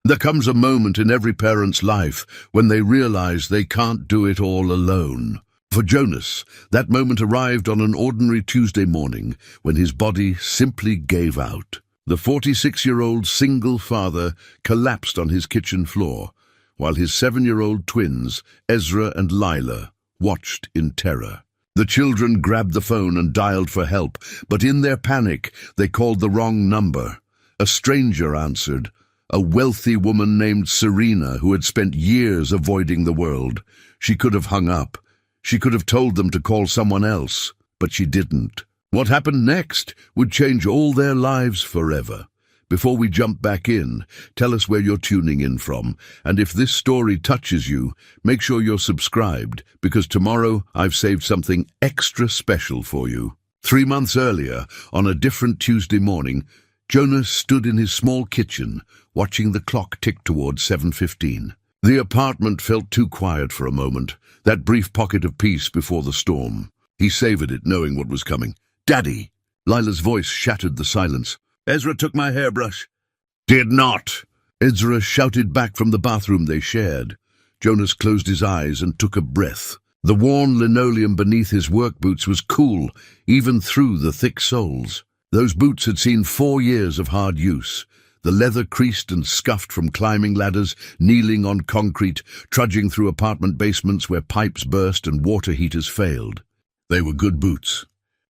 There comes a moment in every parent's life when they realize they can't do it all alone. For Jonas, that moment arrived on an ordinary Tuesday morning when his body simply gave out. The 46-year-old single father collapsed on his kitchen floor, while his 7-year-old twins, Ezra and Lila, watched in terror. The children grabbed the phone and dialed for help, but in their panic, they called the wrong number. A stranger answered, a wealthy woman named Serena who had spent years avoiding the world. She could have hung up. She could have told them to call someone else, but she didn't. What happened next would change all their lives forever. Before we jump back in, tell us where you're tuning in from, and if this story touches you, make sure you're subscribed, because tomorrow I've saved something extra special for you. 3 months earlier, on a different Tuesday morning, Jonas stood in his small kitchen, watching the clock tick towards 7:15. The apartment felt too quiet for a moment, that brief pocket of peace before the storm. He savored it, knowing what was coming. "Daddy!" Lila's voice shattered the silence. "Ezra took my hairbrush." "Did not!" Ezra shouted back from the bathroom they shared. Jonas closed his eyes and took a breath. The worn linoleum beneath his work boots was cool, even through the thick soles. Those boots had seen 4 years of hard use. The leather creased and scuffed from climbing ladders, kneeling on concrete, trudging through apartment basements where pipes burst and water heaters failed. They were good boots.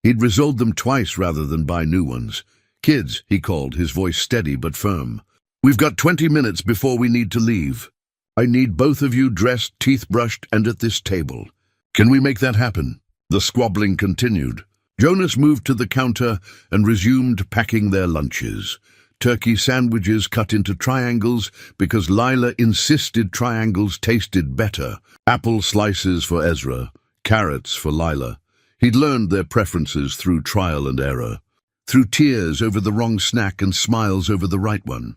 He'd resoled them twice rather than buy new ones. "Kids," he called, his voice steady but firm. "We've got 20 minutes before we need to leave. I need both of you dressed, teeth brushed, and at this table. Can we make that happen?" The squabbling continued. Jonas moved to the counter and resumed packing their lunches. Turkey sandwiches cut into triangles because Lila insisted triangles tasted better. Apple slices for Ezra, carrots for Lila. He'd learned their preferences through trial and error, through tears over the wrong snack and smiles over the right one.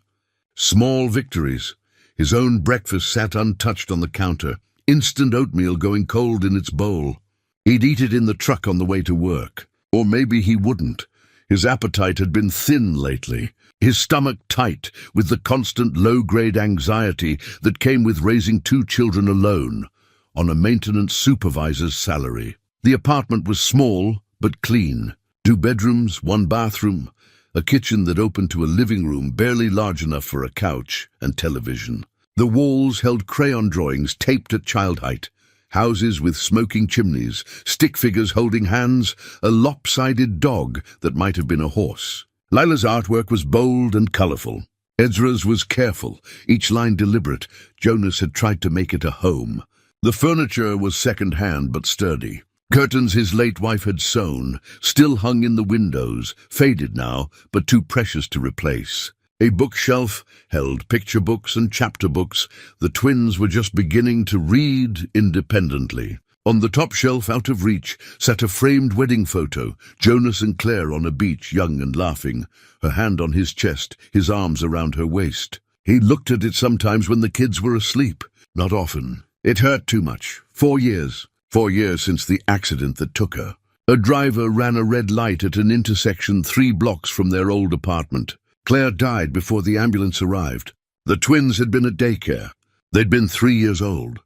Small victories. His own breakfast sat untouched on the counter, instant oatmeal going cold in its bowl. He'd eat it in the truck on the way to work. Or maybe he wouldn't. His appetite had been thin lately, his stomach tight with the constant low-grade anxiety that came with raising 2 children alone, on a maintenance supervisor's salary. The apartment was small but clean. 2 bedrooms, 1 bathroom, a kitchen that opened to a living room barely large enough for a couch and television. The walls held crayon drawings taped at child height. Houses with smoking chimneys, stick figures holding hands, a lopsided dog that might have been a horse. Lila's artwork was bold and colorful. Ezra's was careful, each line deliberate. Jonas had tried to make it a home. The furniture was second-hand but sturdy. Curtains his late wife had sewn, still hung in the windows, faded now, but too precious to replace. A bookshelf held picture books and chapter books. The twins were just beginning to read independently. On the top shelf, out of reach, sat a framed wedding photo, Jonas and Claire on a beach, young and laughing, her hand on his chest, his arms around her waist. He looked at it sometimes when the kids were asleep, not often. It hurt too much. 4 years. 4 years since the accident that took her. A driver ran a red light at an intersection 3 blocks from their old apartment. Claire died before the ambulance arrived. The twins had been at daycare. They'd been 3 years old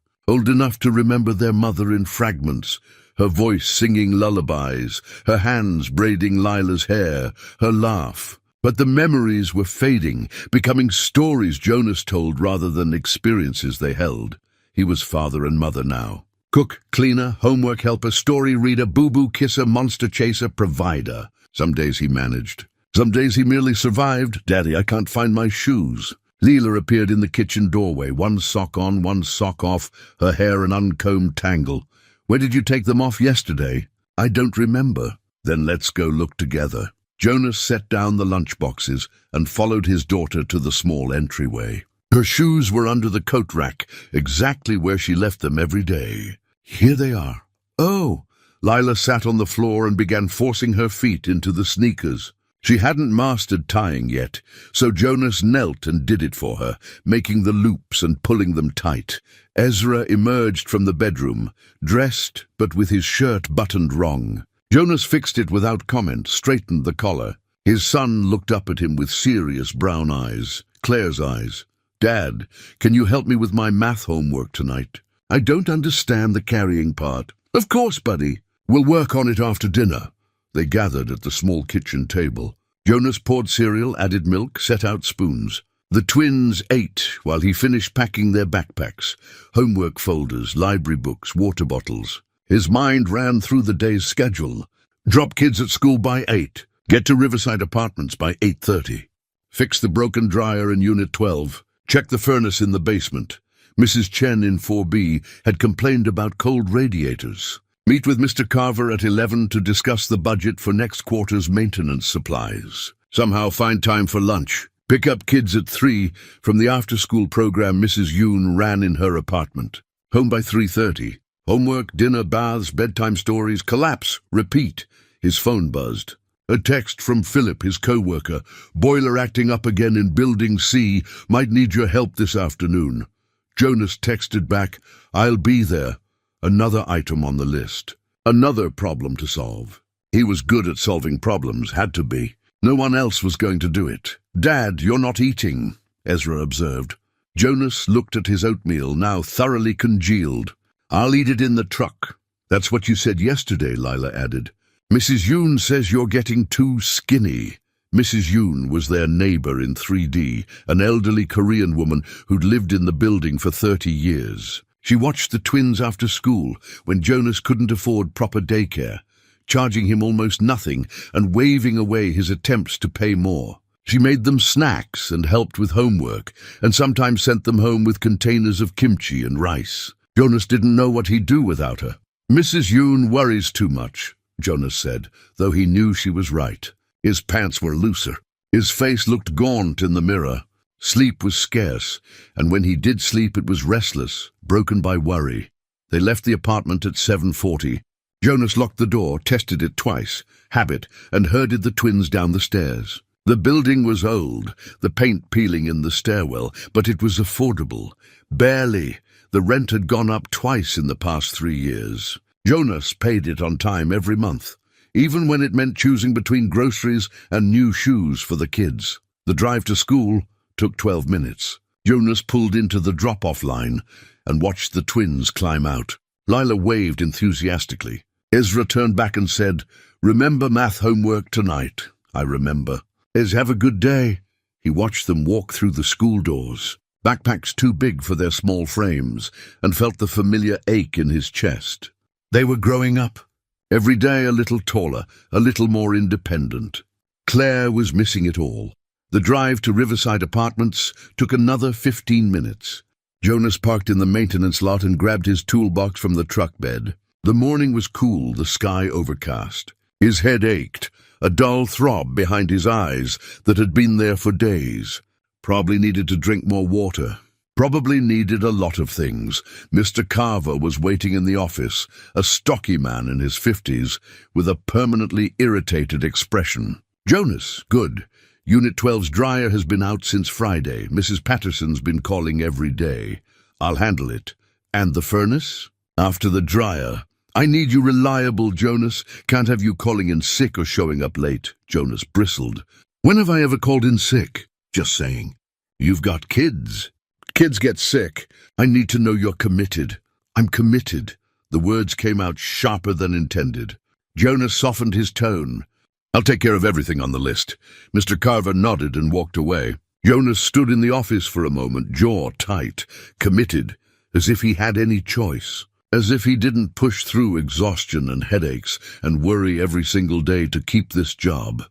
enough to remember their mother in fragments, her voice singing lullabies, her hands braiding Lila's hair, her laugh. But the memories were fading, becoming stories Jonas told rather than experiences they held. He was father and mother now. Cook, cleaner, homework helper, story reader, boo-boo kisser, monster chaser, provider. Some days he managed. Some days he merely survived. "Daddy, I can't find my shoes." Lila appeared in the kitchen doorway, 1 sock on, 1 sock off, her hair an uncombed tangle. "Where did you take them off yesterday?" "I don't remember." "Then let's go look together." Jonas set down the lunchboxes and followed his daughter to the small entryway. Her shoes were under the coat rack, exactly where she left them every day. "Here they are." "Oh!" Lila sat on the floor and began forcing her feet into the sneakers. She hadn't mastered tying yet, so Jonas knelt and did it for her, making the loops and pulling them tight. Ezra emerged from the bedroom, dressed but with his shirt buttoned wrong. Jonas fixed it without comment, straightened the collar. His son looked up at him with serious brown eyes, Claire's eyes. Dad, can you help me with my math homework tonight? I don't understand the carrying part. Of course, buddy. We'll work on it after dinner. They gathered at the small kitchen table. Jonas poured cereal, added milk, set out spoons. The twins ate while he finished packing their backpacks, homework folders, library books, water bottles. His mind ran through the day's schedule. Drop kids at school by 8. Get to Riverside Apartments by 8:30. Fix the broken dryer in Unit 12. Check the furnace in the basement. Mrs. Chen in 4B had complained about cold radiators. Meet with Mr. Carver at 11 to discuss the budget for next quarter's maintenance supplies. Somehow find time for lunch. Pick up kids at 3 from the after-school program Mrs. Yoon ran in her apartment. Home by 3:30. Homework, dinner, baths, bedtime stories, collapse, repeat. His phone buzzed. A text from Philip, his co-worker. Boiler acting up again in Building C. Might need your help this afternoon. Jonas texted back, I'll be there. Another item on the list. Another problem to solve. He was good at solving problems, had to be. No one else was going to do it. Dad, you're not eating, Ezra observed. Jonas looked at his oatmeal, now thoroughly congealed. I'll eat it in the truck. That's what you said yesterday, Lila added. Mrs. Yoon says you're getting too skinny. Mrs. Yoon was their neighbor in 3D, an elderly Korean woman who'd lived in the building for 30 years. She watched the twins after school when Jonas couldn't afford proper daycare, charging him almost nothing and waving away his attempts to pay more. She made them snacks and helped with homework, and sometimes sent them home with containers of kimchi and rice. Jonas didn't know what he'd do without her. Mrs. Yoon worries too much, Jonas said, though he knew she was right. His pants were looser. His face looked gaunt in the mirror. Sleep was scarce, and when he did sleep it was restless, broken by worry. They left the apartment at 7:40. Jonas locked the door, tested it twice, habit, and herded the twins down the stairs. The building was old, the paint peeling in the stairwell, but it was affordable. Barely. The rent had gone up twice in the past 3 years. Jonas paid it on time every month, even when it meant choosing between groceries and new shoes for the kids. The drive to school took 12 minutes. Jonas pulled into the drop-off line and watched the twins climb out. Lila waved enthusiastically. Ezra turned back and said, Remember math homework tonight. I remember. Have a good day. He watched them walk through the school doors, backpacks too big for their small frames, and felt the familiar ache in his chest. They were growing up. Every day a little taller, a little more independent. Claire was missing it all. The drive to Riverside Apartments took another 15 minutes. Jonas parked in the maintenance lot and grabbed his toolbox from the truck bed. The morning was cool, the sky overcast. His head ached, a dull throb behind his eyes that had been there for days. Probably needed to drink more water. Probably needed a lot of things. Mr. Carver was waiting in the office, a stocky man in his 50s, with a permanently irritated expression. Jonas, good. Unit 12's dryer has been out since Friday. Mrs. Patterson's been calling every day. I'll handle it. And the furnace? After the dryer. I need you reliable, Jonas. Can't have you calling in sick or showing up late. Jonas bristled. When have I ever called in sick? Just saying. You've got kids. Kids get sick. I need to know you're committed. I'm committed. The words came out sharper than intended. Jonas softened his tone. I'll take care of everything on the list. Mr. Carver nodded and walked away. Jonas stood in the office for a moment, jaw tight, committed, as if he had any choice. As if he didn't push through exhaustion and headaches and worry every single day to keep this job,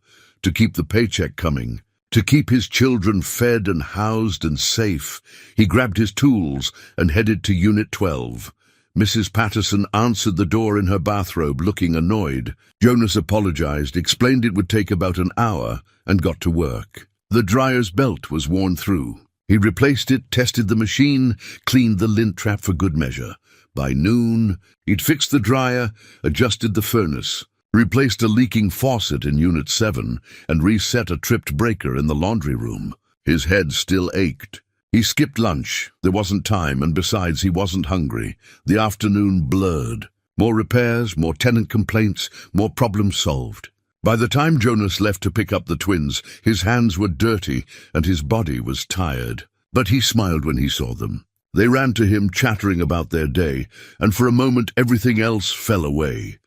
to keep the paycheck coming, to keep his children fed and housed and safe. He grabbed his tools and headed to Unit 12. Mrs. Patterson answered the door in her bathrobe, looking annoyed. Jonas apologized, explained it would take about an hour, and got to work. The dryer's belt was worn through. He replaced it, tested the machine, cleaned the lint trap for good measure. By noon, he'd fixed the dryer, adjusted the furnace, replaced a leaking faucet in Unit 7, and reset a tripped breaker in the laundry room. His head still ached. He skipped lunch. There wasn't time, and besides, he wasn't hungry. The afternoon blurred. More repairs, more tenant complaints, more problems solved. By the time Jonas left to pick up the twins, his hands were dirty and his body was tired. but he smiled when he saw them. They ran to him, chattering about their day, and for a moment everything else fell away.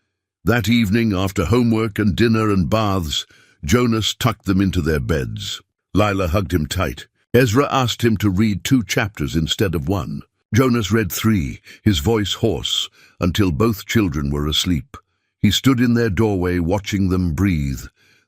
That evening, after homework and dinner and baths, Jonas tucked them into their beds. Lila hugged him tight. Ezra asked him to read 2 chapters instead of 1. Jonas read 3, his voice hoarse, until both children were asleep. He stood in their doorway watching them breathe,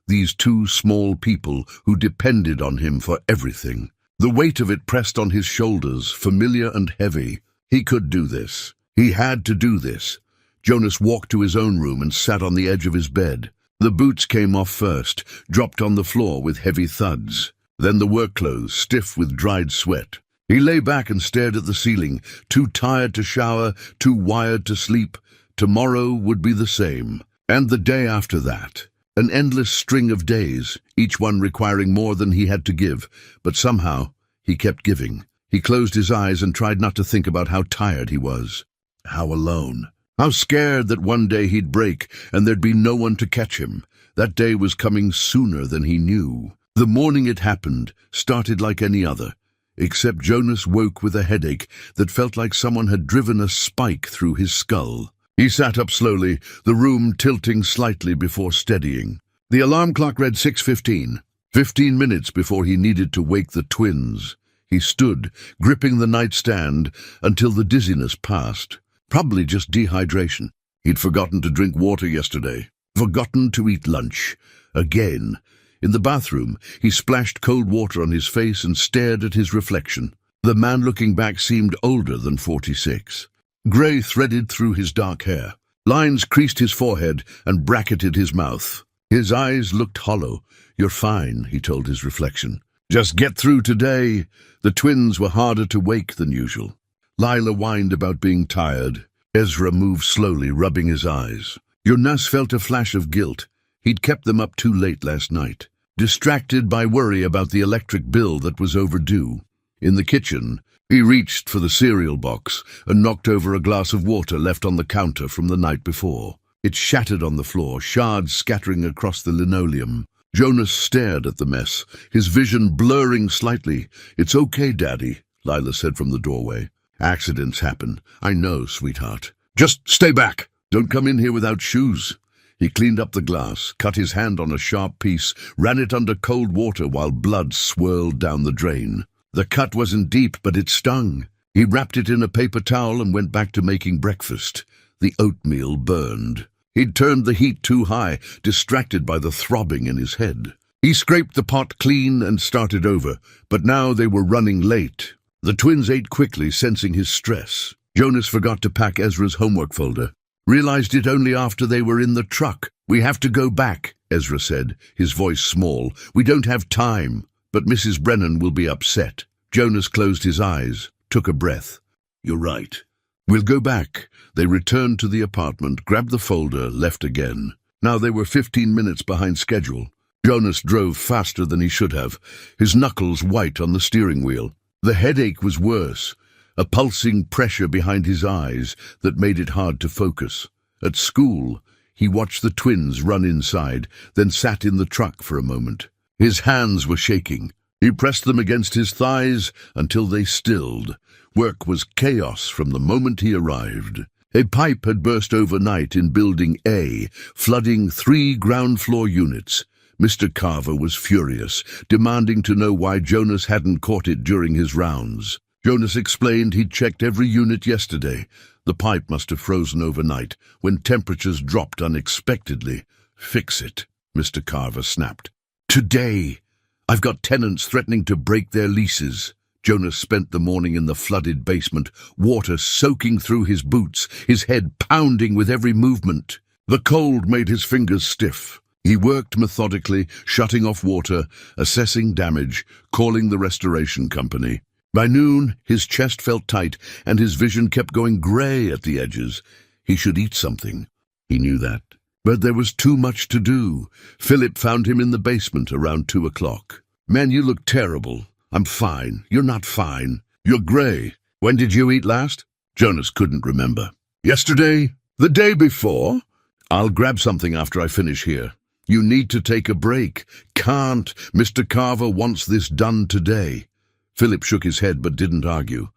these 2 small people who depended on him for everything. The weight of it pressed on his shoulders, familiar and heavy. He could do this. He had to do this. Jonas walked to his own room and sat on the edge of his bed. The boots came off first, dropped on the floor with heavy thuds. Then the work clothes, stiff with dried sweat. He lay back and stared at the ceiling, too tired to shower, too wired to sleep. Tomorrow would be the same. And the day after that. An endless string of days, each one requiring more than he had to give, but somehow he kept giving. He closed his eyes and tried not to think about how tired he was, how alone, how scared that one day he'd break and there'd be no one to catch him. That day was coming sooner than he knew. The morning it happened started like any other, except Jonas woke with a headache that felt like someone had driven a spike through his skull. He sat up slowly, the room tilting slightly before steadying. The alarm clock read 6:15, 15 minutes before he needed to wake the twins. He stood, gripping the nightstand, until the dizziness passed. Probably just dehydration. He'd forgotten to drink water yesterday, forgotten to eat lunch. Again. In the bathroom, he splashed cold water on his face and stared at his reflection. The man looking back seemed older than 46. Grey threaded through his dark hair. Lines creased his forehead and bracketed his mouth. His eyes looked hollow. "You're fine," he told his reflection. "Just get through today." The twins were harder to wake than usual. Lila whined about being tired. Ezra moved slowly, rubbing his eyes. Jonas felt a flash of guilt. He'd kept them up too late last night, distracted by worry about the electric bill that was overdue. In the kitchen, he reached for the cereal box and knocked over a glass of water left on the counter from the night before. It shattered on the floor, shards scattering across the linoleum. Jonas stared at the mess, his vision blurring slightly. "It's okay, Daddy," Lila said from the doorway. "Accidents happen. I know, sweetheart. Just stay back. Don't come in here without shoes." He cleaned up the glass, cut his hand on a sharp piece, ran it under cold water while blood swirled down the drain. The cut wasn't deep, but it stung. He wrapped it in a paper towel and went back to making breakfast. The oatmeal burned. He'd turned the heat too high, distracted by the throbbing in his head. He scraped the pot clean and started over, but now they were running late. The twins ate quickly, sensing his stress. Jonas forgot to pack Ezra's homework folder. Realized it only after they were in the truck. "We have to go back," Ezra said, his voice small. "We don't have time. But Mrs. Brennan will be upset." Jonas closed his eyes, took a breath. "You're right. We'll go back." They returned to the apartment, grabbed the folder, left again. Now they were 15 minutes behind schedule. Jonas drove faster than he should have, his knuckles white on the steering wheel. The headache was worse, a pulsing pressure behind his eyes that made it hard to focus. At school, he watched the twins run inside, then sat in the truck for a moment. His hands were shaking. He pressed them against his thighs until they stilled. Work was chaos from the moment he arrived. A pipe had burst overnight in Building A, flooding 3 ground-floor units. Mr. Carver was furious, demanding to know why Jonas hadn't caught it during his rounds. Jonas explained he'd checked every unit yesterday. The pipe must have frozen overnight, when temperatures dropped unexpectedly. "Fix it," Mr. Carver snapped. "Today. I've got tenants threatening to break their leases." Jonas spent the morning in the flooded basement, water soaking through his boots, his head pounding with every movement. The cold made his fingers stiff. He worked methodically, shutting off water, assessing damage, calling the restoration company. By noon, his chest felt tight, and his vision kept going grey at the edges. He should eat something. He knew that. But there was too much to do. Philip found him in the basement around 2 o'clock. "Man, you look terrible." "I'm fine." "You're not fine. You're grey." "When did you eat last?" Jonas couldn't remember. "Yesterday? The day before?" "I'll grab something after I finish here." "You need to take a break." "Can't. Mr. Carver wants this done today." Philip shook his head but didn't argue.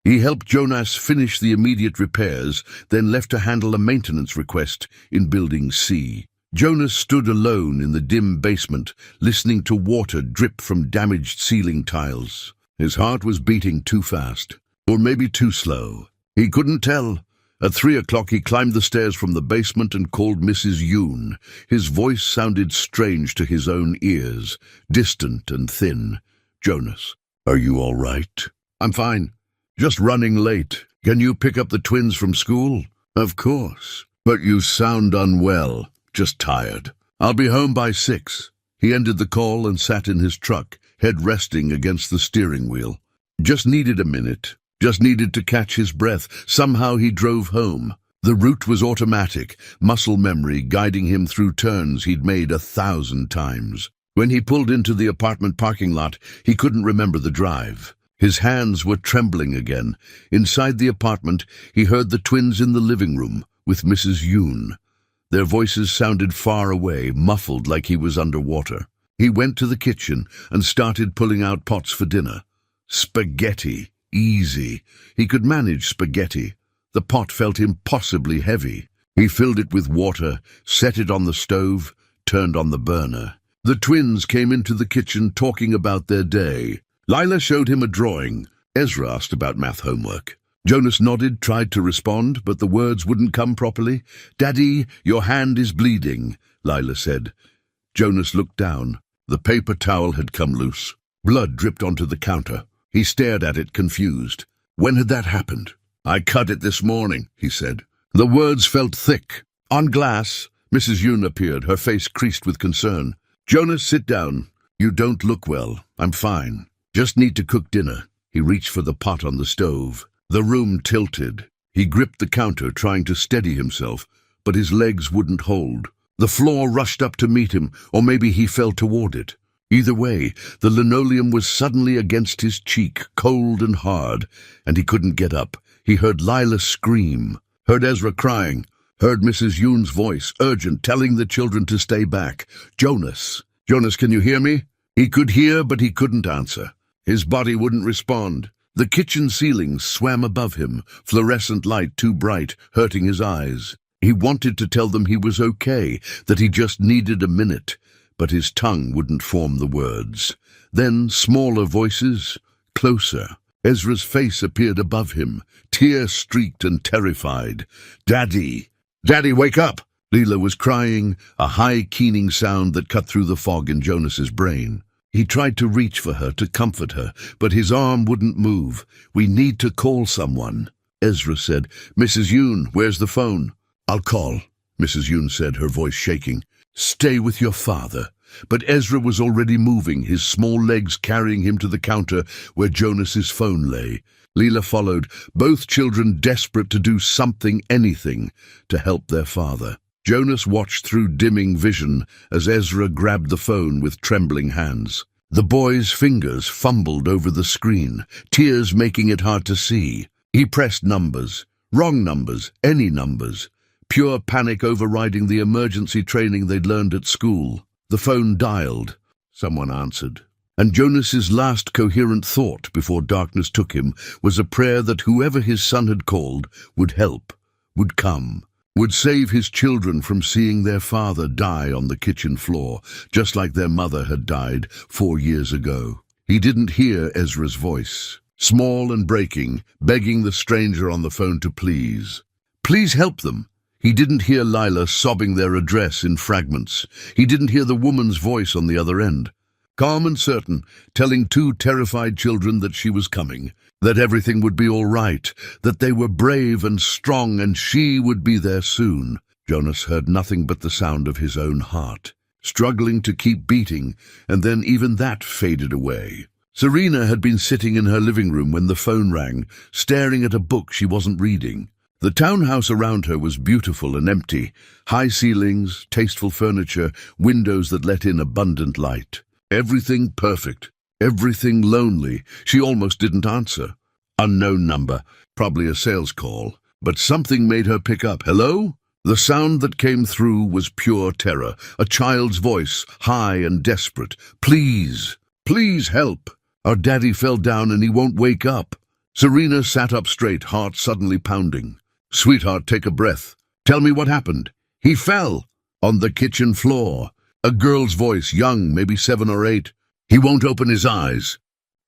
He helped Jonas finish the immediate repairs, then left to handle a maintenance request in Building C. Jonas stood alone in the dim basement, listening to water drip from damaged ceiling tiles. His heart was beating too fast, or maybe too slow. He couldn't tell. At 3 o'clock he climbed the stairs from the basement and called Mrs. Yoon. His voice sounded strange to his own ears, distant and thin. "Jonas, are you all right?" "I'm fine. Just running late. Can you pick up the twins from school?" "Of course. But you sound unwell. Just tired." "I'll be home by 6. He ended the call and sat in his truck, head resting against the steering wheel. Just needed a minute. Just needed to catch his breath. Somehow he drove home. The route was automatic, muscle memory guiding him through turns he'd made 1,000 times. When he pulled into the apartment parking lot, he couldn't remember the drive. His hands were trembling again. Inside the apartment, he heard the twins in the living room with Mrs. Yoon. Their voices sounded far away, muffled like he was underwater. He went to the kitchen and started pulling out pots for dinner. Spaghetti. Easy. He could manage spaghetti. The pot felt impossibly heavy. He filled it with water, set it on the stove, turned on the burner. The twins came into the kitchen talking about their day. Lila showed him a drawing. Ezra asked about math homework. Jonas nodded, tried to respond, but the words wouldn't come properly. "Daddy, your hand is bleeding," Lila said. Jonas looked down. The paper towel had come loose. Blood dripped onto the counter. He stared at it, confused. When had that happened? "I cut it this morning," he said. The words felt thick. On glass, Mrs. Yoon appeared, her face creased with concern. "Jonas, sit down. You don't look well. I'm fine. Just need to cook dinner." He reached for the pot on the stove. The room tilted. He gripped the counter, trying to steady himself, but his legs wouldn't hold. The floor rushed up to meet him, or maybe he fell toward it. Either way, the linoleum was suddenly against his cheek, cold and hard, and he couldn't get up. He heard Lila scream, heard Ezra crying, heard Mrs. Yoon's voice, urgent, telling the children to stay back. "Jonas, can you hear me?" He could hear, but he couldn't answer. His body wouldn't respond. The kitchen ceiling swam above him, fluorescent light too bright, hurting his eyes. He wanted to tell them he was okay, that he just needed a minute, but his tongue wouldn't form the words. Then smaller voices, closer. Ezra's face appeared above him, tear-streaked and terrified. "Daddy! Daddy, wake up!" Lila was crying, a high, keening sound that cut through the fog in Jonas's brain. He tried to reach for her, to comfort her, but his arm wouldn't move. "We need to call someone." Ezra said, "Mrs. Yoon, where's the phone?" "I'll call," Mrs. Yoon said, her voice shaking. "Stay with your father." But Ezra was already moving, his small legs carrying him to the counter where Jonas's phone lay. Lila followed, both children desperate to do something, anything, to help their father. Jonas watched through dimming vision as Ezra grabbed the phone with trembling hands. The boy's fingers fumbled over the screen, tears making it hard to see. He pressed numbers, wrong numbers, any numbers. Pure panic overriding the emergency training they'd learned at school. The phone dialed. Someone answered. And Jonas's last coherent thought before darkness took him was a prayer that whoever his son had called would help, would come, would save his children from seeing their father die on the kitchen floor, just like their mother had died 4 years ago. He didn't hear Ezra's voice, small and breaking, begging the stranger on the phone to please help them. He didn't hear Lila sobbing their address in fragments. He didn't hear the woman's voice on the other end, calm and certain, telling 2 terrified children that she was coming, that everything would be all right, that they were brave and strong and she would be there soon. Jonas heard nothing but the sound of his own heart, struggling to keep beating, and then even that faded away. Serena had been sitting in her living room when the phone rang, staring at a book she wasn't reading. The townhouse around her was beautiful and empty, high ceilings, tasteful furniture, windows that let in abundant light. Everything perfect, everything lonely. She almost didn't answer. Unknown number, probably a sales call, but something made her pick up. "Hello?" The sound that came through was pure terror, a child's voice, high and desperate. Please help." Our daddy fell down and he won't wake up." Serena sat up straight, heart suddenly pounding. "Sweetheart, take a breath. Tell me what happened." "He fell on the kitchen floor." A girl's voice, young, maybe 7 or 8. "He won't open his eyes."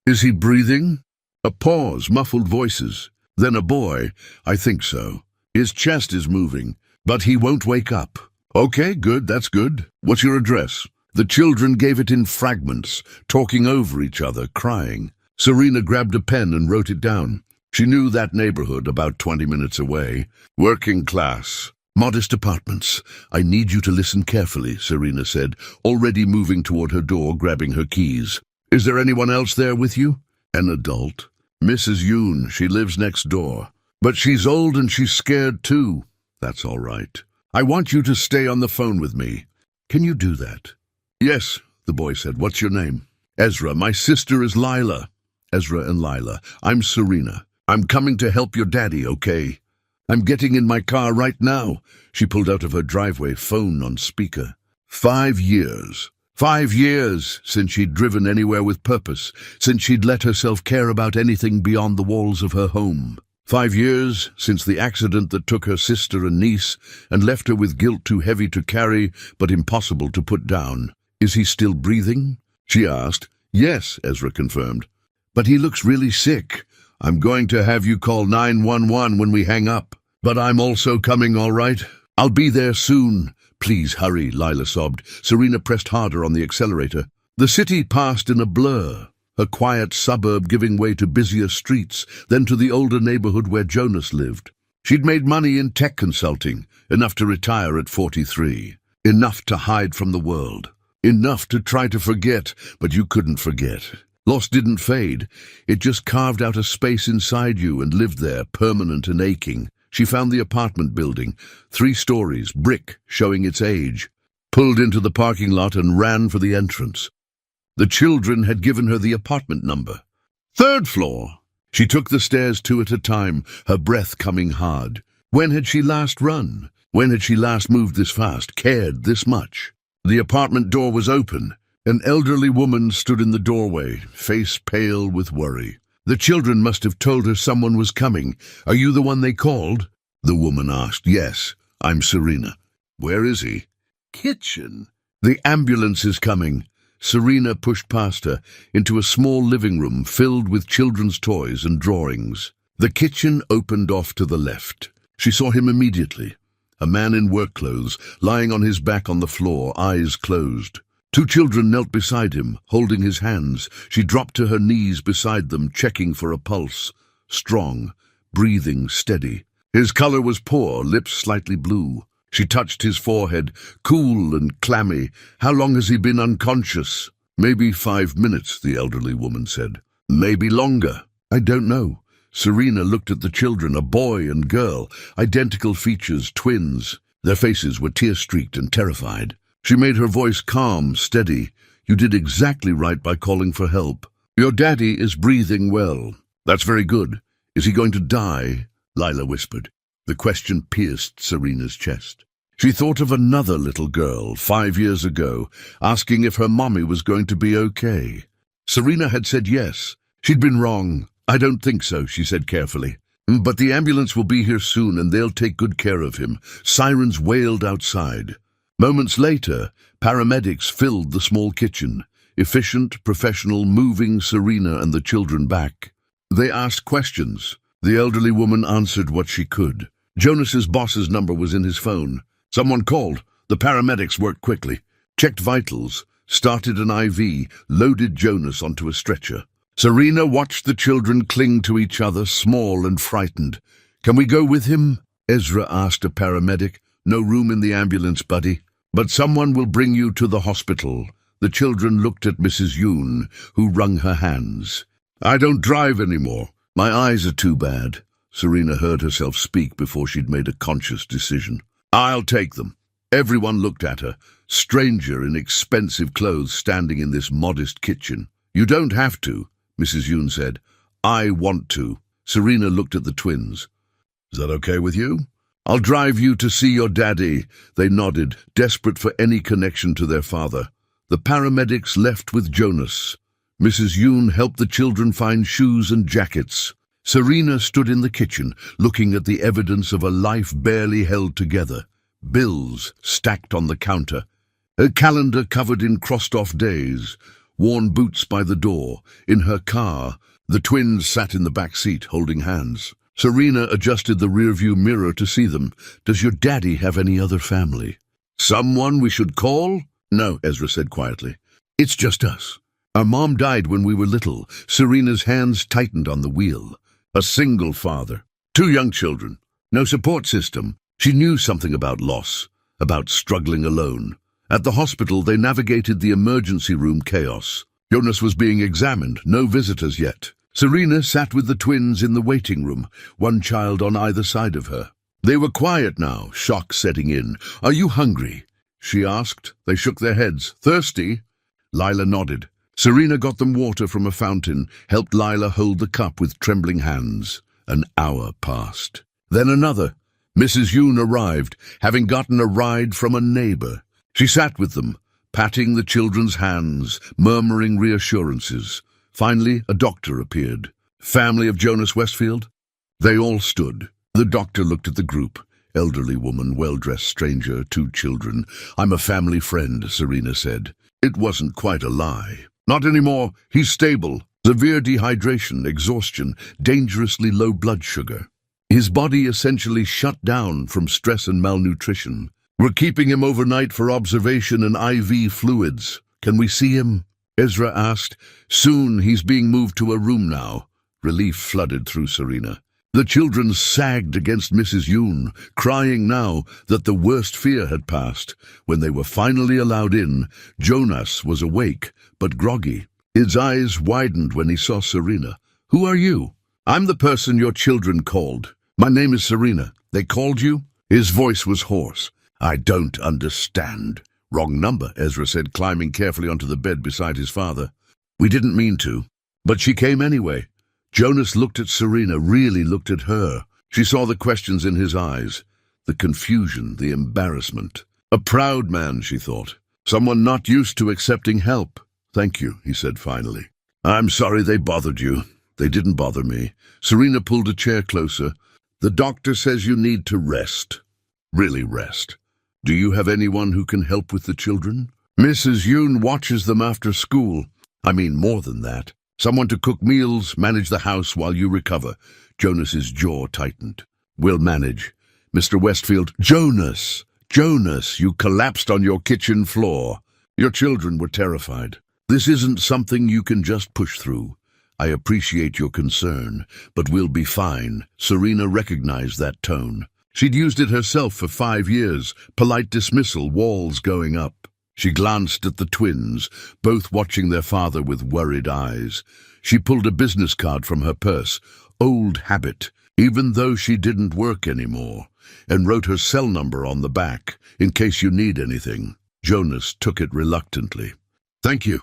"Is he breathing?" A pause, muffled voices. Then a boy, "I think so. His chest is moving, but he won't wake up." "Okay, good, that's good. What's your address?" The children gave it in fragments, talking over each other, crying. Serena grabbed a pen and wrote it down. She knew that neighborhood about 20 minutes away. Working class. "Modest apartments. I need you to listen carefully," Serena said, already moving toward her door, grabbing her keys. "Is there anyone else there with you?" "An adult. Mrs. Yoon. She lives next door. But she's old and she's scared too." "That's all right. I want you to stay on the phone with me. Can you do that?" "Yes," the boy said. "What's your name?" "Ezra. My sister is Lila." "Ezra and Lila. I'm Serena. I'm coming to help your daddy, okay? I'm getting in my car right now." She pulled out of her driveway, phone on speaker. 5 years. 5 years since she'd driven anywhere with purpose, since she'd let herself care about anything beyond the walls of her home. 5 years since the accident that took her sister and niece and left her with guilt too heavy to carry but impossible to put down. "Is he still breathing?" she asked. "Yes," Ezra confirmed. "But he looks really sick. I'm going to have you call 911 when we hang up. But I'm also coming, all right? I'll be there soon." "Please hurry," Lila sobbed. Serena pressed harder on the accelerator. The city passed in a blur, a quiet suburb giving way to busier streets, then to the older neighborhood where Jonas lived. She'd made money in tech consulting, enough to retire at 43, enough to hide from the world, enough to try to forget, but you couldn't forget. Loss didn't fade. It just carved out a space inside you and lived there, permanent and aching. She found the apartment building, 3 stories, brick, showing its age, pulled into the parking lot and ran for the entrance. The children had given her the apartment number. 3rd floor. She took the stairs 2 at a time, her breath coming hard. When had she last run? When had she last moved this fast, cared this much? The apartment door was open. An elderly woman stood in the doorway, face pale with worry. The children must have told her someone was coming. "Are you the one they called?" The woman asked. "Yes, I'm Serena." "Where is he?" "Kitchen." "The ambulance is coming." Serena pushed past her into a small living room filled with children's toys and drawings. The kitchen opened off to the left. She saw him immediately. A man in work clothes, lying on his back on the floor, eyes closed. 2 children knelt beside him, holding his hands. She dropped to her knees beside them, checking for a pulse. Strong, breathing steady. His color was poor, lips slightly blue. She touched his forehead, cool and clammy. "How long has he been unconscious?" "Maybe 5 minutes," the elderly woman said. "Maybe longer." "I don't know." Serena looked at the children, a boy and girl, identical features, twins. Their faces were tear-streaked and terrified. She made her voice calm, steady. "You did exactly right by calling for help. Your daddy is breathing well." "That's very good. Is he going to die?" Lila whispered. The question pierced Serena's chest. She thought of another little girl, 5 years ago, asking if her mommy was going to be okay. Serena had said yes. She'd been wrong. "I don't think so," she said carefully. "But the ambulance will be here soon and they'll take good care of him." Sirens wailed outside. Moments later, paramedics filled the small kitchen, efficient, professional, moving Serena and the children back. They asked questions. The elderly woman answered what she could. Jonas's boss's number was in his phone. Someone called. The paramedics worked quickly, checked vitals, started an IV, loaded Jonas onto a stretcher. Serena watched the children cling to each other, small and frightened. "Can we go with him?" Ezra asked a paramedic. "No room in the ambulance, buddy. But someone will bring you to the hospital." The children looked at Mrs. Yoon, who wrung her hands. "I don't drive anymore. My eyes are too bad." Serena heard herself speak before she'd made a conscious decision. "I'll take them." Everyone looked at her, stranger in expensive clothes standing in this modest kitchen. "You don't have to," Mrs. Yoon said. "I want to." Serena looked at the twins. "Is that okay with you?" "I'll drive you to see your daddy." They nodded, desperate for any connection to their father. The paramedics left with Jonas. Mrs. Yoon helped the children find shoes and jackets. Serena stood in the kitchen, looking at the evidence of a life barely held together. Bills stacked on the counter, a calendar covered in crossed-off days, worn boots by the door. In her car, the twins sat in the back seat, holding hands. Serena adjusted the rearview mirror to see them. "Does your daddy have any other family?" "Someone we should call?" "No," Ezra said quietly. "It's just us. Our mom died when we were little." Serena's hands tightened on the wheel. A single father, 2 young children, no support system. She knew something about loss, about struggling alone. At the hospital, they navigated the emergency room chaos. Jonas was being examined, no visitors yet. Serena sat with the twins in the waiting room, one child on either side of her. They were quiet now, shock setting in. "Are you hungry?" she asked. They shook their heads. "Thirsty?" Lila nodded. Serena got them water from a fountain, helped Lila hold the cup with trembling hands. An hour passed. Then another. Mrs. Yoon arrived, having gotten a ride from a neighbor. She sat with them, patting the children's hands, murmuring reassurances. Finally, a doctor appeared. "Family of Jonas Westfield?" They all stood. The doctor looked at the group. Elderly woman, well-dressed stranger, 2 children. "I'm a family friend," Serena said. It wasn't quite a lie. "Not anymore. He's stable. Severe dehydration, exhaustion, dangerously low blood sugar. His body essentially shut down from stress and malnutrition. We're keeping him overnight for observation and IV fluids. Can we see him?" Ezra asked. "Soon. He's being moved to a room now." Relief flooded through Serena. The children sagged against Mrs. Yoon, crying now that the worst fear had passed. When they were finally allowed in, Jonas was awake, but groggy. His eyes widened when he saw Serena. "Who are you?" "I'm the person your children called. My name is Serena. They called you?" His voice was hoarse. "I don't understand." "Wrong number," Ezra said, climbing carefully onto the bed beside his father. "We didn't mean to, but she came anyway." Jonas looked at Serena, really looked at her. She saw the questions in his eyes, the confusion, the embarrassment. A proud man, she thought. Someone not used to accepting help. "Thank you," he said finally. "I'm sorry they bothered you." "They didn't bother me." Serena pulled a chair closer. "The doctor says you need to rest. Really rest. Do you have anyone who can help with the children?" "Mrs. Yoon watches them after school. I mean more than that. Someone to cook meals, manage the house while you recover." Jonas's jaw tightened. "We'll manage." "Mr. Westfield." "Jonas! Jonas, you collapsed on your kitchen floor." "Your children were terrified. This isn't something you can just push through. I appreciate your concern, but we'll be fine." Serena recognized that tone. She'd used it herself for 5 years, polite dismissal, walls going up. She glanced at the twins, both watching their father with worried eyes. She pulled a business card from her purse, old habit, even though she didn't work anymore, and wrote her cell number on the back, in case you need anything. Jonas took it reluctantly. "Thank you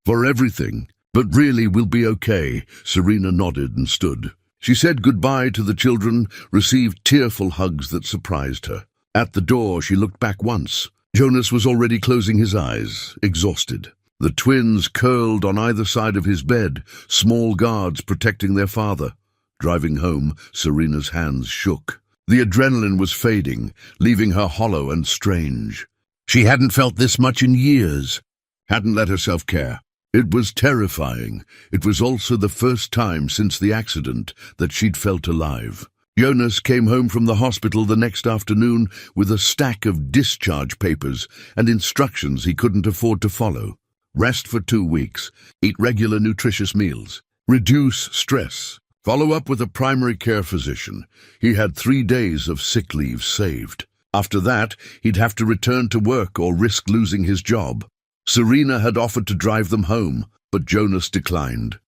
for everything, but really we'll be okay." Serena nodded and stood. She said goodbye to the children, received tearful hugs that surprised her. At the door, she looked back once. Jonas was already closing his eyes, exhausted. The twins curled on either side of his bed, small guards protecting their father. Driving home, Serena's hands shook. The adrenaline was fading, leaving her hollow and strange. She hadn't felt this much in years, hadn't let herself care. It was terrifying. It was also the first time since the accident that she'd felt alive. Jonas came home from the hospital the next afternoon with a stack of discharge papers and instructions he couldn't afford to follow. Rest for 2 weeks, eat regular nutritious meals, reduce stress, follow up with a primary care physician. He had 3 days of sick leave saved. After that, he'd have to return to work or risk losing his job. Serena had offered to drive them home, but Jonas declined.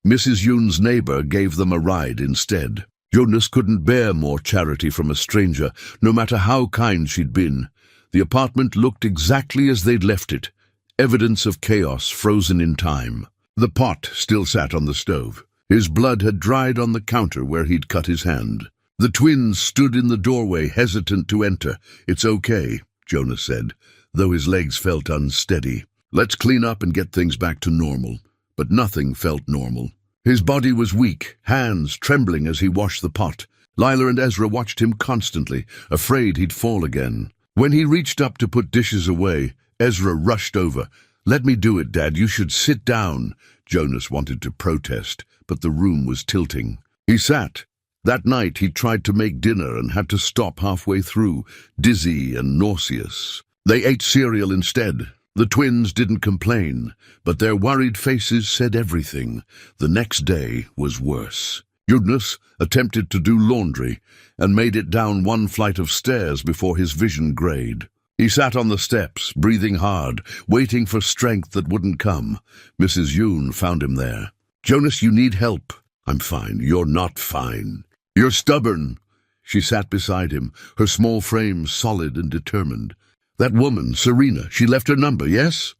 Mrs. Yoon's neighbor gave them a ride instead. Jonas couldn't bear more charity from a stranger, no matter how kind she'd been. The apartment looked exactly as they'd left it, evidence of chaos frozen in time. The pot still sat on the stove. His blood had dried on the counter where he'd cut his hand. The twins stood in the doorway, hesitant to enter. "It's okay," Jonas said, though his legs felt unsteady. "Let's clean up and get things back to normal." but nothing felt normal. His body was weak, hands trembling as he washed the pot. Lila and Ezra watched him constantly, afraid he'd fall again. When he reached up to put dishes away, Ezra rushed over. "Let me do it, Dad. You should sit down." Jonas wanted to protest, but the room was tilting. He sat. That night he tried to make dinner and had to stop halfway through, dizzy and nauseous. They ate cereal instead. The twins didn't complain, but their worried faces said everything. The next day was worse. Jonas attempted to do laundry and made it down one flight of stairs before his vision grayed. He sat on the steps, breathing hard, waiting for strength that wouldn't come. Mrs. Yoon found him there. "Jonas, you need help." "I'm fine." "You're not fine. You're stubborn." She sat beside him, her small frame solid and determined. "That woman, Serena, she left her number, yes?"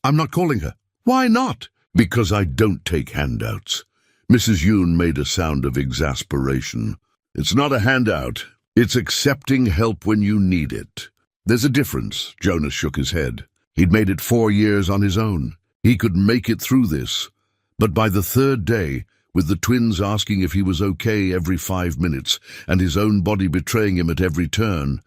"I'm not calling her." "Why not?" "Because I don't take handouts." Mrs. Yoon made a sound of exasperation. "It's not a handout. It's accepting help when you need it." "There's a difference." Jonas shook his head. He'd made it 4 years on his own. He could make it through this. But by the 3rd day, with the twins asking if he was okay every 5 minutes and his own body betraying him at every turn,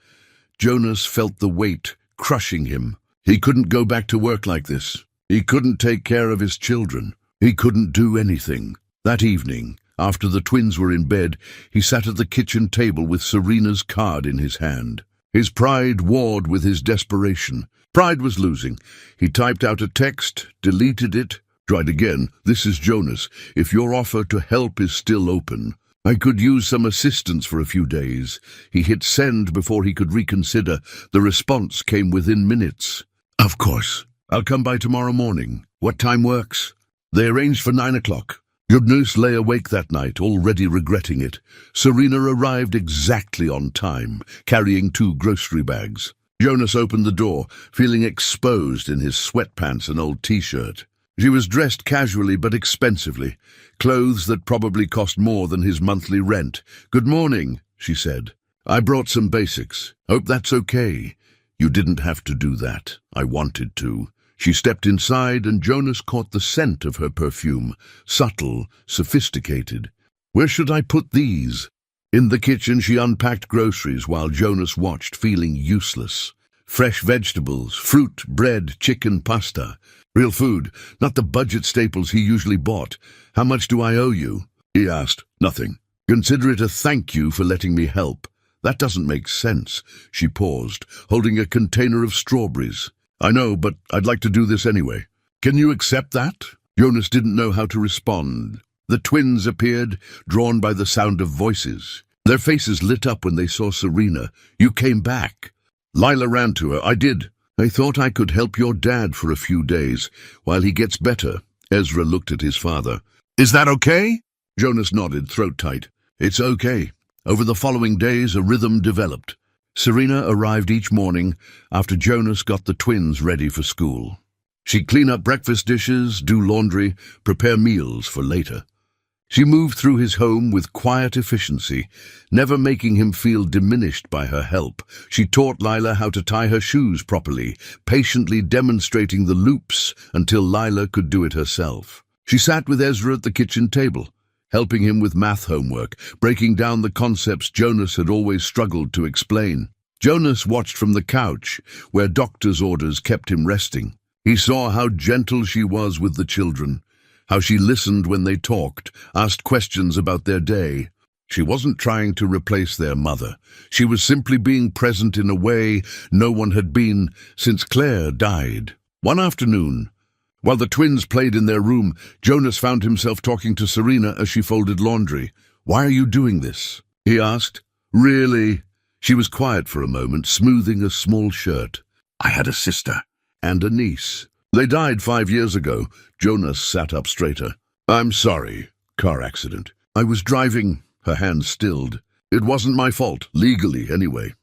Jonas felt the weight crushing him. He couldn't go back to work like this. He couldn't take care of his children. He couldn't do anything. That evening, after the twins were in bed, he sat at the kitchen table with Serena's card in his hand. His pride warred with his desperation. Pride was losing. He typed out a text, deleted it, tried again. "This is Jonas. If your offer to help is still open, I could use some assistance for a few days." He hit send before he could reconsider. The response came within minutes. "Of course. I'll come by tomorrow morning. What time works?" They arranged for 9 o'clock. Jonas lay awake that night, already regretting it. Serena arrived exactly on time, carrying 2 grocery bags. Jonas opened the door, feeling exposed in his sweatpants and old t-shirt. She was dressed casually but expensively, clothes that probably cost more than his monthly rent. "Good morning," she said. "I brought some basics. Hope that's okay." "You didn't have to do that. I wanted to." She stepped inside and Jonas caught the scent of her perfume, subtle, sophisticated. "Where should I put these?" In the kitchen she unpacked groceries while Jonas watched, feeling useless. Fresh vegetables, fruit, bread, chicken, pasta. Real food, not the budget staples he usually bought. "How much do I owe you?" he asked. "Nothing." "Consider it a thank you for letting me help." "That doesn't make sense." She paused, holding a container of strawberries. "I know, but I'd like to do this anyway. Can you accept that?" Jonas didn't know how to respond. The twins appeared, drawn by the sound of voices. Their faces lit up when they saw Serena. "You came back." Lila ran to her. "I did. I thought I could help your dad for a few days, while he gets better." Ezra looked at his father. "Is that okay?" Jonas nodded, throat tight. "It's okay." Over the following days, a rhythm developed. Serena arrived each morning after Jonas got the twins ready for school. She'd clean up breakfast dishes, do laundry, prepare meals for later. She moved through his home with quiet efficiency, never making him feel diminished by her help. She taught Lila how to tie her shoes properly, patiently demonstrating the loops until Lila could do it herself. She sat with Ezra at the kitchen table, helping him with math homework, breaking down the concepts Jonas had always struggled to explain. Jonas watched from the couch, where doctor's orders kept him resting. He saw how gentle she was with the children, how she listened when they talked, asked questions about their day. She wasn't trying to replace their mother. She was simply being present in a way no one had been since Claire died. One afternoon, while the twins played in their room, Jonas found himself talking to Serena as she folded laundry. "Why are you doing this?" he asked. "Really?" She was quiet for a moment, smoothing a small shirt. "I had a sister and a niece. They died 5 years ago." Jonas sat up straighter. "I'm sorry. Car accident. I was driving." Her hands stilled. "It wasn't my fault, legally anyway.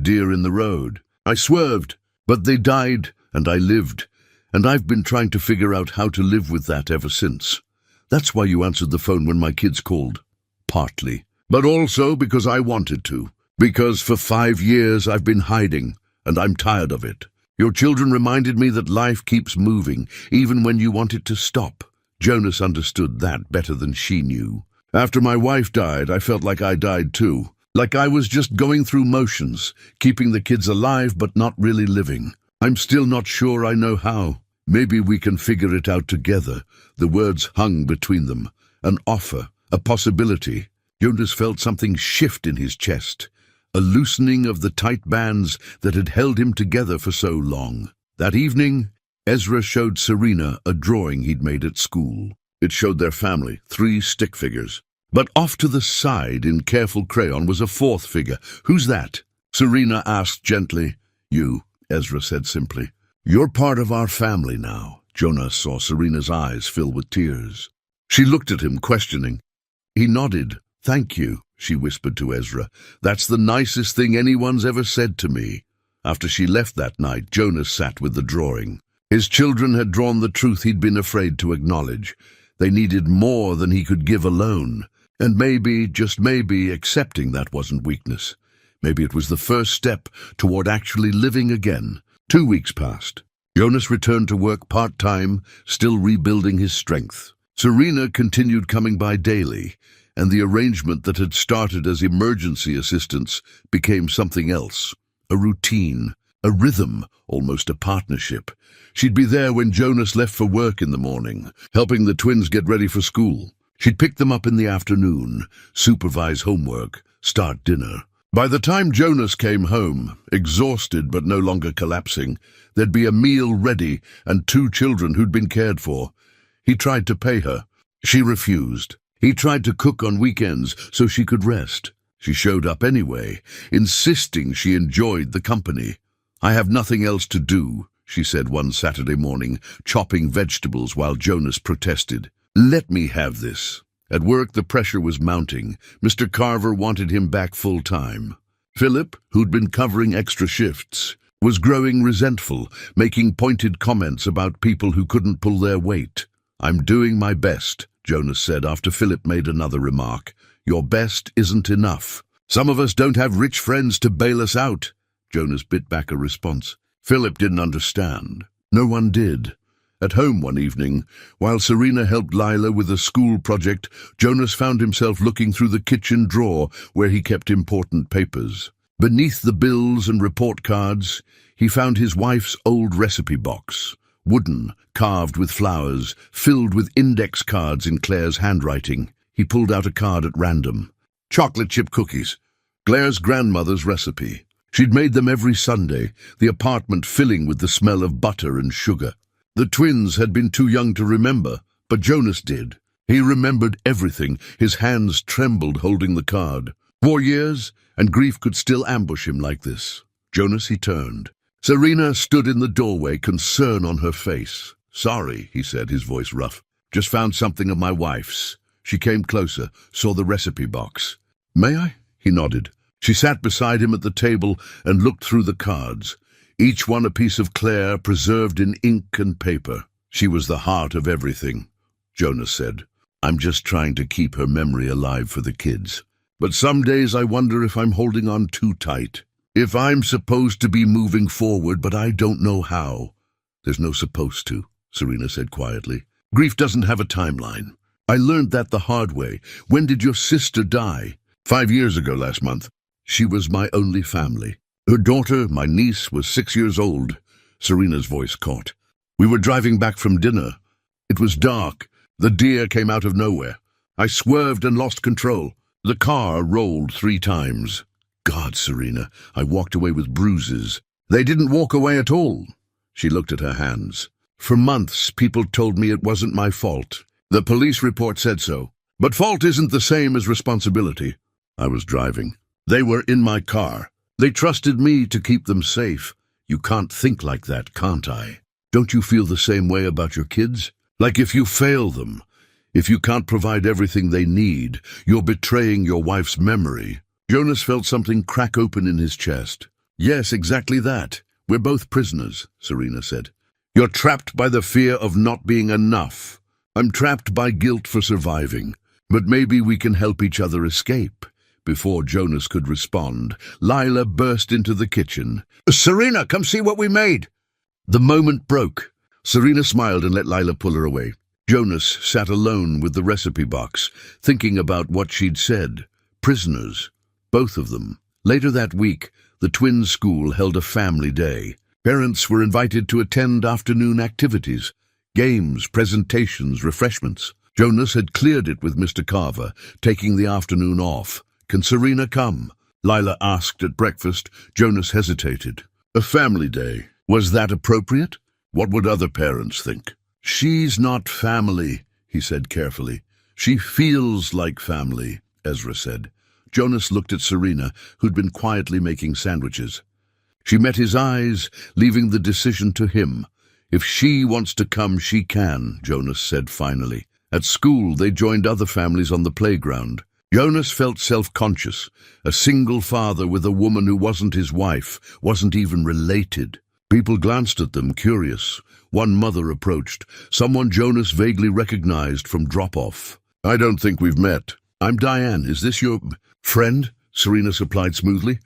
Deer in the road. I swerved, but they died and I lived. And I've been trying to figure out how to live with that ever since. That's why you answered the phone when my kids called." "Partly. But also because I wanted to. Because for 5 years I've been hiding, and I'm tired of it. Your children reminded me that life keeps moving, even when you want it to stop." Jonas understood that better than she knew. After my wife died, I felt like I died too. Like I was just going through motions, keeping the kids alive but not really living. I'm still not sure I know how. Maybe we can figure it out together. The words hung between them. An offer, a possibility. Jonas felt something shift in his chest. A loosening of the tight bands that had held him together for so long. That evening, Ezra showed Serena a drawing he'd made at school. It showed their family, 3 stick figures. But off to the side, in careful crayon, was a 4th figure. "Who's that?" Serena asked gently. "You," Ezra said simply. "You're part of our family now." Jonas saw Serena's eyes fill with tears. She looked at him, questioning. He nodded. "Thank you," she whispered to Ezra. "That's the nicest thing anyone's ever said to me." After she left that night, Jonas sat with the drawing. His children had drawn the truth he'd been afraid to acknowledge. They needed more than he could give alone. And maybe, just maybe, accepting that wasn't weakness. Maybe it was the first step toward actually living again. 2 weeks passed. Jonas returned to work part-time, still rebuilding his strength. Serena continued coming by daily, and the arrangement that had started as emergency assistance became something else. A routine, a rhythm, almost a partnership. She'd be there when Jonas left for work in the morning, helping the twins get ready for school. She'd pick them up in the afternoon, supervise homework, start dinner. By the time Jonas came home, exhausted but no longer collapsing, there'd be a meal ready and 2 children who'd been cared for. He tried to pay her. She refused. He tried to cook on weekends so she could rest. She showed up anyway, insisting she enjoyed the company. "I have nothing else to do," she said one Saturday morning, chopping vegetables while Jonas protested. "Let me have this." At work, the pressure was mounting. Mr. Carver wanted him back full-time. Philip, who'd been covering extra shifts, was growing resentful, making pointed comments about people who couldn't pull their weight. "I'm doing my best," Jonas said after Philip made another remark. "Your best isn't enough. Some of us don't have rich friends to bail us out." Jonas bit back a response. Philip didn't understand. No one did. At home one evening, while Serena helped Lila with a school project, Jonas found himself looking through the kitchen drawer where he kept important papers. Beneath the bills and report cards, he found his wife's old recipe box. Wooden, carved with flowers, filled with index cards in Claire's handwriting. He pulled out a card at random. Chocolate chip cookies. Claire's grandmother's recipe. She'd made them every Sunday, the apartment filling with the smell of butter and sugar. The twins had been too young to remember, but Jonas did. He remembered everything. His hands trembled holding the card. 4 years, and grief could still ambush him like this. Jonas, he turned. Serena stood in the doorway, concern on her face. "Sorry," he said, his voice rough. "Just found something of my wife's." She came closer, saw the recipe box. "May I?" He nodded. She sat beside him at the table and looked through the cards. Each one a piece of Claire preserved in ink and paper. "She was the heart of everything," Jonas said. "I'm just trying to keep her memory alive for the kids. But some days I wonder if I'm holding on too tight. If I'm supposed to be moving forward, but I don't know how." "There's no supposed to," Serena said quietly. "Grief doesn't have a timeline. I learned that the hard way. When did your sister die?" 5 years ago last month. She was my only family. Her daughter, my niece, was 6 years old." Serena's voice caught. "We were driving back from dinner. It was dark. The deer came out of nowhere. I swerved and lost control. The car rolled 3 times. God, Serena, I walked away with bruises." "They didn't walk away at all." She looked at her hands. "For months, people told me it wasn't my fault. The police report said so. But fault isn't the same as responsibility. I was driving. They were in my car. They trusted me to keep them safe. You can't think like that, can't I? Don't you feel the same way about your kids? Like if you fail them, if you can't provide everything they need, you're betraying your wife's memory." Jonas felt something crack open in his chest. "Yes, exactly that. We're both prisoners," Serena said. "You're trapped by the fear of not being enough. I'm trapped by guilt for surviving. But maybe we can help each other escape." Before Jonas could respond, Lila burst into the kitchen. "Serena, come see what we made!" The moment broke. Serena smiled and let Lila pull her away. Jonas sat alone with the recipe box, thinking about what she'd said. Prisoners, both of them. Later that week, the twins' school held a family day. Parents were invited to attend afternoon activities, games, presentations, refreshments. Jonas had cleared it with Mr. Carver, taking the afternoon off. "Can Serena come?" Lila asked at breakfast. Jonas hesitated. A family day. Was that appropriate? What would other parents think? "She's not family," he said carefully. "She feels like family," Ezra said. Jonas looked at Serena, who'd been quietly making sandwiches. She met his eyes, leaving the decision to him. "If she wants to come, she can," Jonas said finally. At school, they joined other families on the playground. Jonas felt self-conscious, a single father with a woman who wasn't his wife, wasn't even related. People glanced at them, curious. One mother approached, someone Jonas vaguely recognized from drop-off. "I don't think we've met." "I'm Diane. Is this your friend?" Serena supplied smoothly.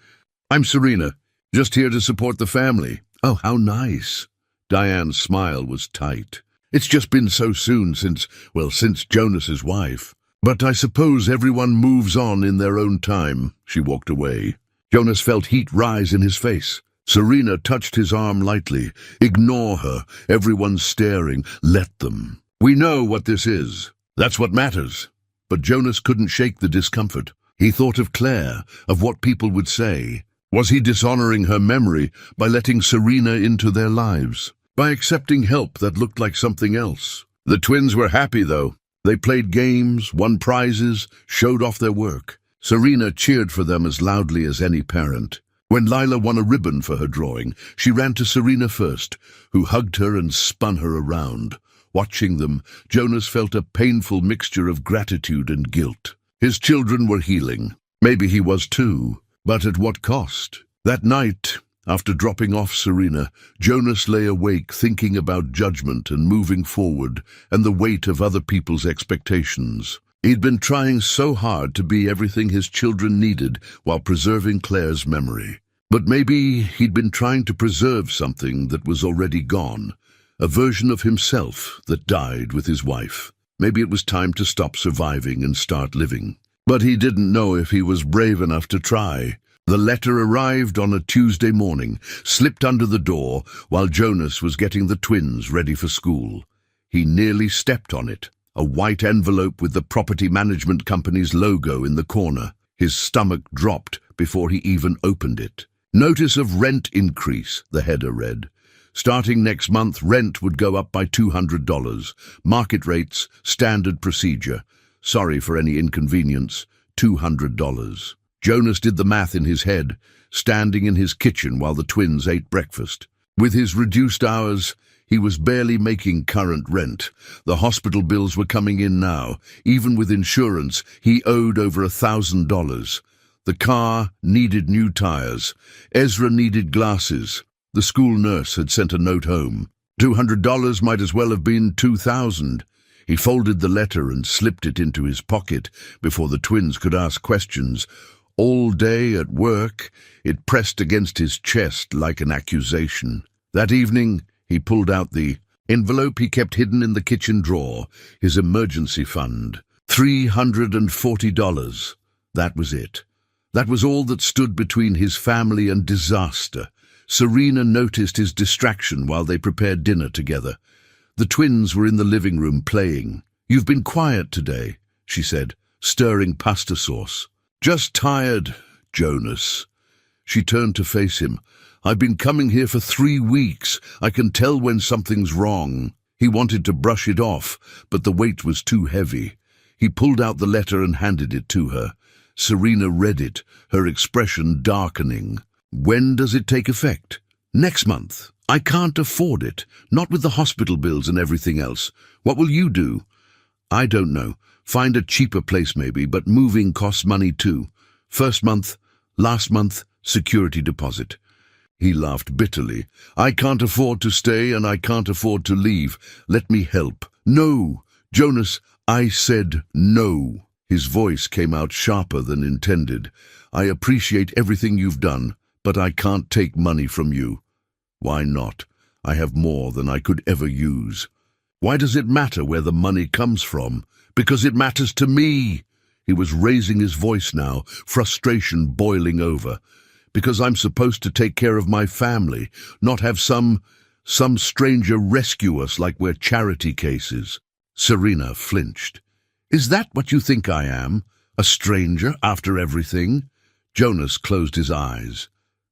"I'm Serena, just here to support the family." "Oh, how nice." Diane's smile was tight. "It's just been so soon since Jonas's wife. But I suppose everyone moves on in their own time." She walked away. Jonas felt heat rise in his face. Serena touched his arm lightly. "Ignore her. Everyone's staring. Let them. We know what this is. That's what matters." But Jonas couldn't shake the discomfort. He thought of Claire, of what people would say. Was he dishonoring her memory by letting Serena into their lives? By accepting help that looked like something else? The twins were happy, though. They played games, won prizes, showed off their work. Serena cheered for them as loudly as any parent. When Lila won a ribbon for her drawing, she ran to Serena first, who hugged her and spun her around. Watching them, Jonas felt a painful mixture of gratitude and guilt. His children were healing. Maybe he was too. But at what cost? That night, after dropping off Serena, Jonas lay awake thinking about judgment and moving forward and the weight of other people's expectations. He'd been trying so hard to be everything his children needed while preserving Claire's memory. But maybe he'd been trying to preserve something that was already gone, a version of himself that died with his wife. Maybe it was time to stop surviving and start living. But he didn't know if he was brave enough to try. The letter arrived on a Tuesday morning, slipped under the door while Jonas was getting the twins ready for school. He nearly stepped on it, a white envelope with the property management company's logo in the corner. His stomach dropped before he even opened it. "Notice of rent increase," the header read. Starting next month, rent would go up by $200. Market rates, standard procedure. Sorry for any inconvenience. $200. Jonas did the math in his head, standing in his kitchen while the twins ate breakfast. With his reduced hours, he was barely making current rent. The hospital bills were coming in now. Even with insurance, he owed over $1,000. The car needed new tires. Ezra needed glasses. The school nurse had sent a note home. $200 might as well have been $2,000. He folded the letter and slipped it into his pocket before the twins could ask questions. All day at work, it pressed against his chest like an accusation. That evening, he pulled out the envelope he kept hidden in the kitchen drawer, his emergency fund. $340. That was it. That was all that stood between his family and disaster. Serena noticed his distraction while they prepared dinner together. The twins were in the living room playing. "You've been quiet today," she said, stirring pasta sauce. "Just tired, Jonas." She turned to face him. "I've been coming here for 3 weeks. I can tell when something's wrong." He wanted to brush it off, but the weight was too heavy. He pulled out the letter and handed it to her. Serena read it, her expression darkening. "When does it take effect?" "Next month. I can't afford it, not with the hospital bills and everything else. What will you do?" "I don't know. Find a cheaper place maybe, but moving costs money too. First month, last month, security deposit." He laughed bitterly. "I can't afford to stay and I can't afford to leave. Let me help." "No, Jonas, I said no." His voice came out sharper than intended. "I appreciate everything you've done, but I can't take money from you." "Why not? I have more than I could ever use." Why does it matter where the money comes from? Because it matters to me. He was raising his voice now, frustration boiling over. Because I'm supposed to take care of my family, not have some stranger rescue us like we're charity cases. Serena flinched. Is that what you think I am? A stranger after everything? Jonas closed his eyes.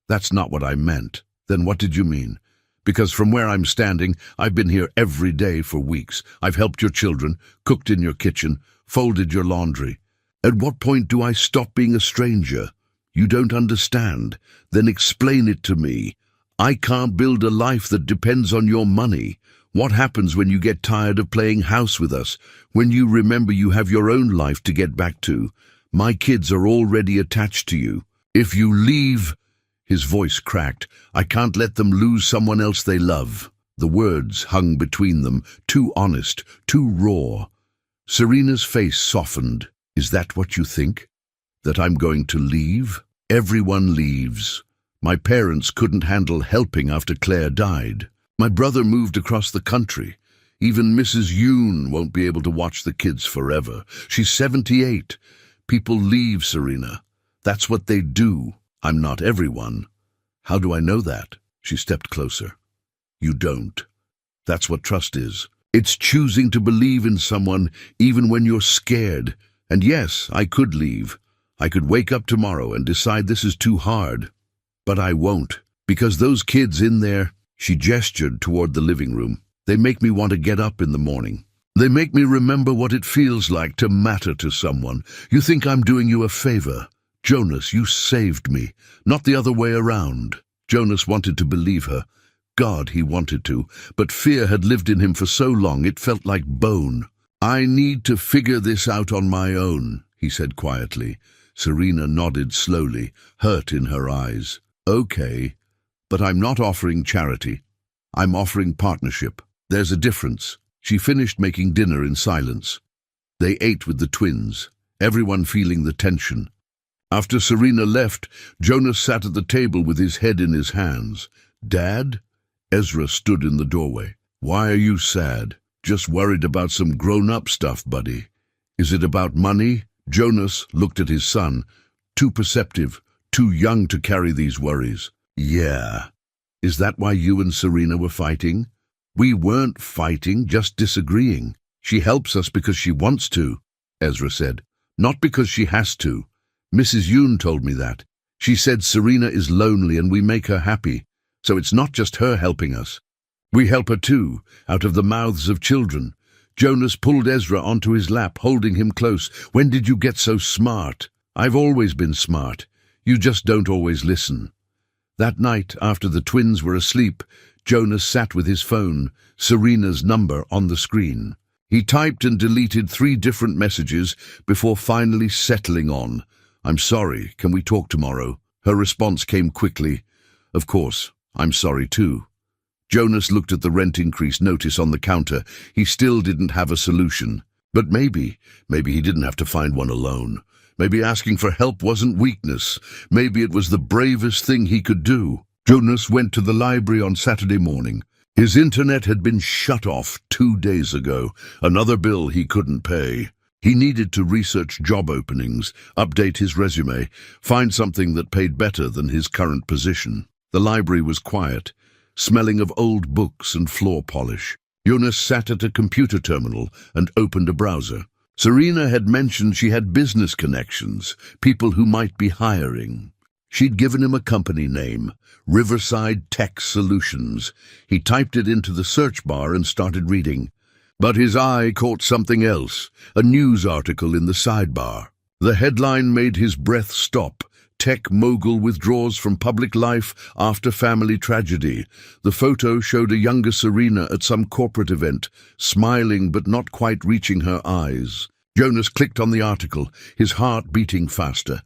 That's not what I meant. Then what did you mean? Because from where I'm standing, I've been here every day for weeks. I've helped your children, cooked in your kitchen, folded your laundry. At what point do I stop being a stranger? You don't understand. Then explain it to me. I can't build a life that depends on your money. What happens when you get tired of playing house with us? When you remember you have your own life to get back to? My kids are already attached to you. If you leave... His voice cracked. I can't let them lose someone else they love. The words hung between them, too honest, too raw. Serena's face softened. Is that what you think? That I'm going to leave? Everyone leaves. My parents couldn't handle helping after Claire died. My brother moved across the country. Even Mrs. Yoon won't be able to watch the kids forever. She's 78. People leave, Serena. That's what they do. I'm not everyone. How do I know that? She stepped closer. You don't. That's what trust is. It's choosing to believe in someone even when you're scared. And yes, I could leave. I could wake up tomorrow and decide this is too hard. But I won't. Because those kids in there, she gestured toward the living room, they make me want to get up in the morning. They make me remember what it feels like to matter to someone. You think I'm doing you a favor? Jonas, you saved me, not the other way around. Jonas wanted to believe her. God, he wanted to, but fear had lived in him for so long it felt like bone. I need to figure this out on my own, he said quietly. Serena nodded slowly, hurt in her eyes. Okay, but I'm not offering charity. I'm offering partnership. There's a difference. She finished making dinner in silence. They ate with the twins, everyone feeling the tension. After Serena left, Jonas sat at the table with his head in his hands. Dad? Ezra stood in the doorway. Why are you sad? Just worried about some grown-up stuff, buddy. Is it about money? Jonas looked at his son. Too perceptive, too young to carry these worries. Yeah. Is that why you and Serena were fighting? We weren't fighting, just disagreeing. She helps us because she wants to, Ezra said. Not because she has to. Mrs. Yoon told me that. She said Serena is lonely and we make her happy. So it's not just her helping us. We help her too, out of the mouths of children. Jonas pulled Ezra onto his lap, holding him close. When did you get so smart? I've always been smart. You just don't always listen. That night, after the twins were asleep, Jonas sat with his phone, Serena's number on the screen. He typed and deleted 3 different messages before finally settling on, I'm sorry, can we talk tomorrow? Her response came quickly. Of course, I'm sorry too. Jonas looked at the rent increase notice on the counter. He still didn't have a solution. But maybe he didn't have to find one alone. Maybe asking for help wasn't weakness. Maybe it was the bravest thing he could do. Jonas went to the library on Saturday morning. His internet had been shut off 2 days ago, another bill he couldn't pay. He needed to research job openings, update his resume, find something that paid better than his current position. The library was quiet, smelling of old books and floor polish. Jonas sat at a computer terminal and opened a browser. Serena had mentioned she had business connections, people who might be hiring. She'd given him a company name, Riverside Tech Solutions. He typed it into the search bar and started reading. But his eye caught something else, a news article in the sidebar. The headline made his breath stop. Tech mogul withdraws from public life after family tragedy. The photo showed a younger Serena at some corporate event, smiling but not quite reaching her eyes. Jonas clicked on the article, his heart beating faster.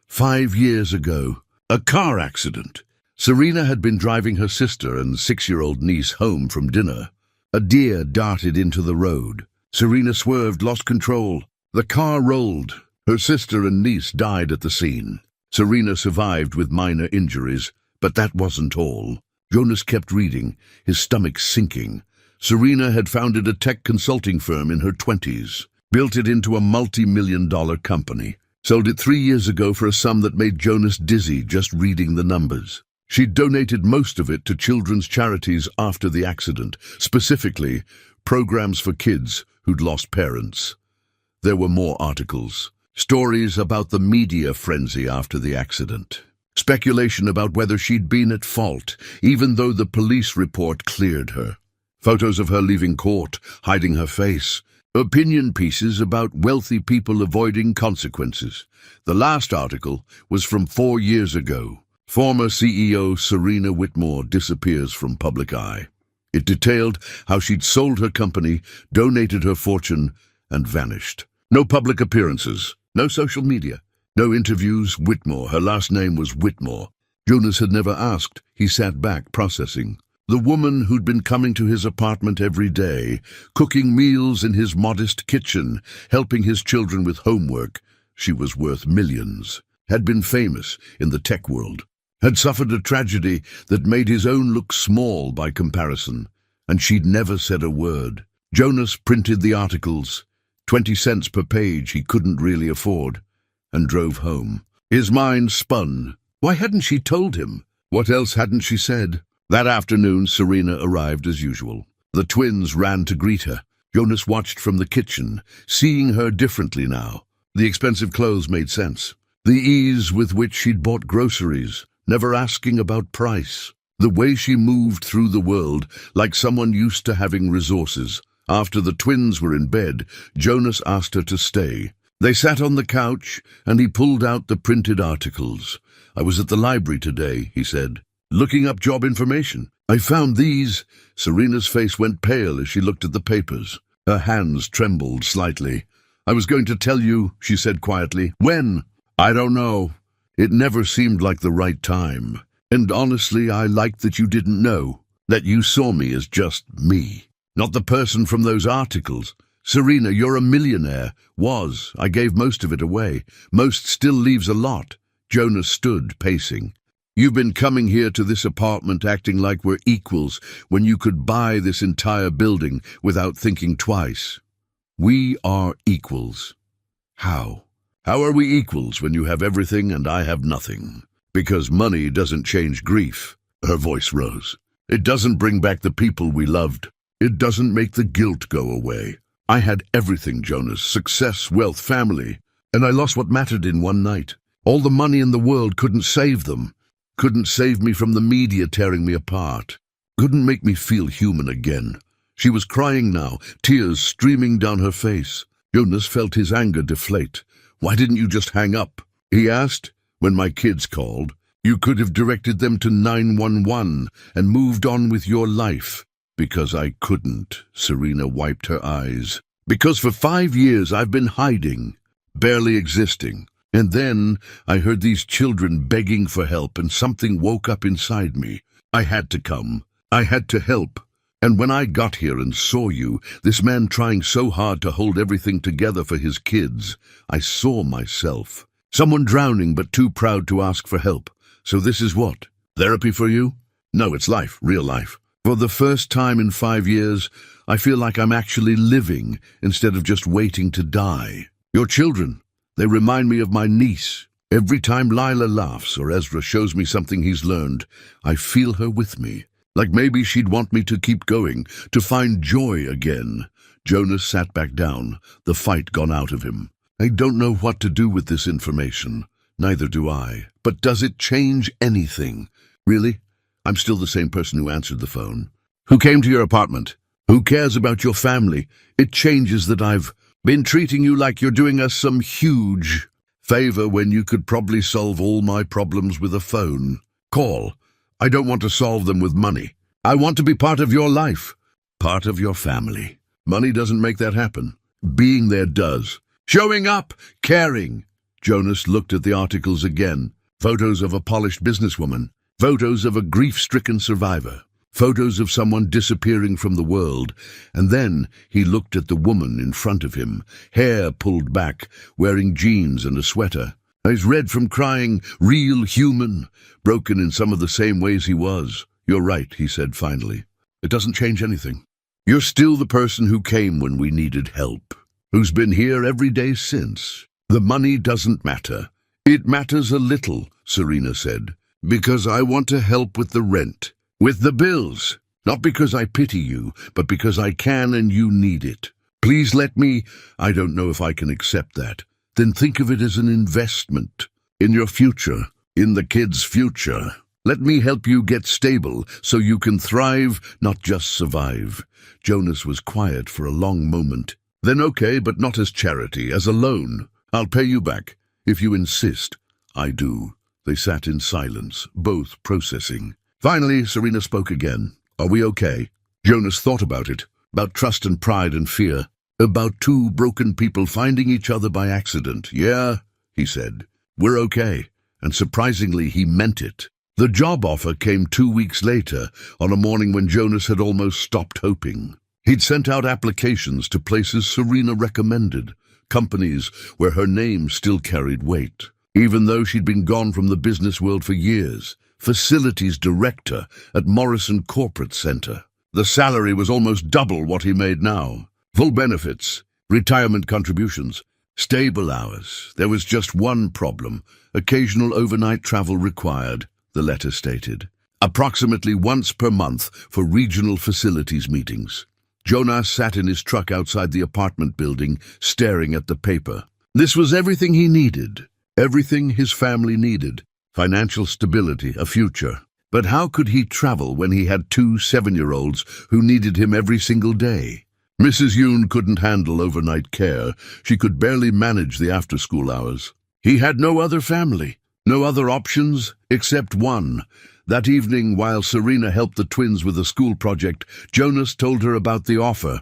5 years ago, a car accident. Serena had been driving her sister and 6-year-old niece home from dinner. A deer darted into the road. Serena swerved, lost control. The car rolled. Her sister and niece died at the scene. Serena survived with minor injuries, but that wasn't all. Jonas kept reading, his stomach sinking. Serena had founded a tech consulting firm in her 20s, built it into a multi-million-dollar company, sold it 3 years ago for a sum that made Jonas dizzy just reading the numbers. She'd donated most of it to children's charities after the accident, specifically programs for kids who'd lost parents. There were more articles, stories about the media frenzy after the accident, speculation about whether she'd been at fault, even though the police report cleared her, photos of her leaving court, hiding her face, opinion pieces about wealthy people avoiding consequences. The last article was from 4 years ago. Former CEO Serena Whitmore disappears from public eye. It detailed how she'd sold her company, donated her fortune, and vanished. No public appearances, no social media, no interviews. Whitmore, her last name was Whitmore. Jonas had never asked. He sat back, processing. The woman who'd been coming to his apartment every day, cooking meals in his modest kitchen, helping his children with homework, she was worth millions, had been famous in the tech world, had suffered a tragedy that made his own look small by comparison, and she'd never said a word. Jonas printed the articles, 20 cents per page he couldn't really afford, and drove home. His mind spun. Why hadn't she told him? What else hadn't she said? That afternoon, Serena arrived as usual. The twins ran to greet her. Jonas watched from the kitchen, seeing her differently now. The expensive clothes made sense. The ease with which she'd bought groceries, never asking about price. The way she moved through the world, like someone used to having resources. After the twins were in bed, Jonas asked her to stay. They sat on the couch, and he pulled out the printed articles. I was at the library today, he said, looking up job information. I found these. Serena's face went pale as she looked at the papers. Her hands trembled slightly. I was going to tell you, she said quietly. When? I don't know. It never seemed like the right time. And honestly, I liked that you didn't know, that you saw me as just me, not the person from those articles. Serena, you're a millionaire. Was. I gave most of it away. Most still leaves a lot. Jonas stood, pacing. You've been coming here to this apartment acting like we're equals when you could buy this entire building without thinking twice. We are equals. How? How are we equals when you have everything and I have nothing? Because money doesn't change grief. Her voice rose. It doesn't bring back the people we loved. It doesn't make the guilt go away. I had everything, Jonas. Success, wealth, family. And I lost what mattered in one night. All the money in the world couldn't save them. Couldn't save me from the media tearing me apart. Couldn't make me feel human again. She was crying now, tears streaming down her face. Jonas felt his anger deflate. Why didn't you just hang up? He asked. When my kids called, you could have directed them to 911 and moved on with your life. Because I couldn't. Serena wiped her eyes. Because for 5 years I've been hiding, barely existing. And then I heard these children begging for help and something woke up inside me. I had to come. I had to help. And when I got here and saw you, this man trying so hard to hold everything together for his kids, I saw myself. Someone drowning but too proud to ask for help. So this is what? Therapy for you? No, it's life, real life. For the first time in 5 years, I feel like I'm actually living instead of just waiting to die. Your children, they remind me of my niece. Every time Lila laughs or Ezra shows me something he's learned, I feel her with me. Like maybe she'd want me to keep going, to find joy again. Jonas sat back down, the fight gone out of him. I don't know what to do with this information. Neither do I. But does it change anything? Really? I'm still the same person who answered the phone. Who came to your apartment? Who cares about your family? It changes that I've been treating you like you're doing us some huge favor when you could probably solve all my problems with a phone call. I don't want to solve them with money. I want to be part of your life, part of your family. Money doesn't make that happen. Being there does. Showing up, caring. Jonas looked at the articles again. Photos of a polished businesswoman. Photos of a grief-stricken survivor. Photos of someone disappearing from the world. And then he looked at the woman in front of him, hair pulled back, wearing jeans and a sweater. Eyes red from crying, real human, broken in some of the same ways he was. You're right, he said finally. It doesn't change anything. You're still the person who came when we needed help, who's been here every day since. The money doesn't matter. It matters a little, Serena said, because I want to help with the rent, with the bills. Not because I pity you, but because I can and you need it. Please let me. I don't know if I can accept that. Then think of it as an investment in your future, in the kids' future. Let me help you get stable so you can thrive, not just survive. Jonas was quiet for a long moment. Then okay, but not as charity, as a loan. I'll pay you back, if you insist. I do. They sat in silence, both processing. Finally, Serena spoke again. Are we okay? Jonas thought about it, about trust and pride and fear, about two broken people finding each other by accident. Yeah, he said, we're okay. And surprisingly, he meant it. The job offer came 2 weeks later, on a morning when Jonas had almost stopped hoping. He'd sent out applications to places Serena recommended, companies where her name still carried weight, even though she'd been gone from the business world for years. Facilities director at Morrison Corporate Center. The salary was almost double what he made now. Full benefits, retirement contributions, stable hours. There was just one problem: occasional overnight travel required, the letter stated. Approximately once per month for regional facilities meetings. Jonas sat in his truck outside the apartment building, staring at the paper. This was everything he needed, everything his family needed. Financial stability, a future. But how could he travel when he had 2 7-year-olds who needed him every single day? Mrs. Yoon couldn't handle overnight care. She could barely manage the after-school hours. He had no other family, no other options except one. That evening, while Serena helped the twins with a school project, Jonas told her about the offer.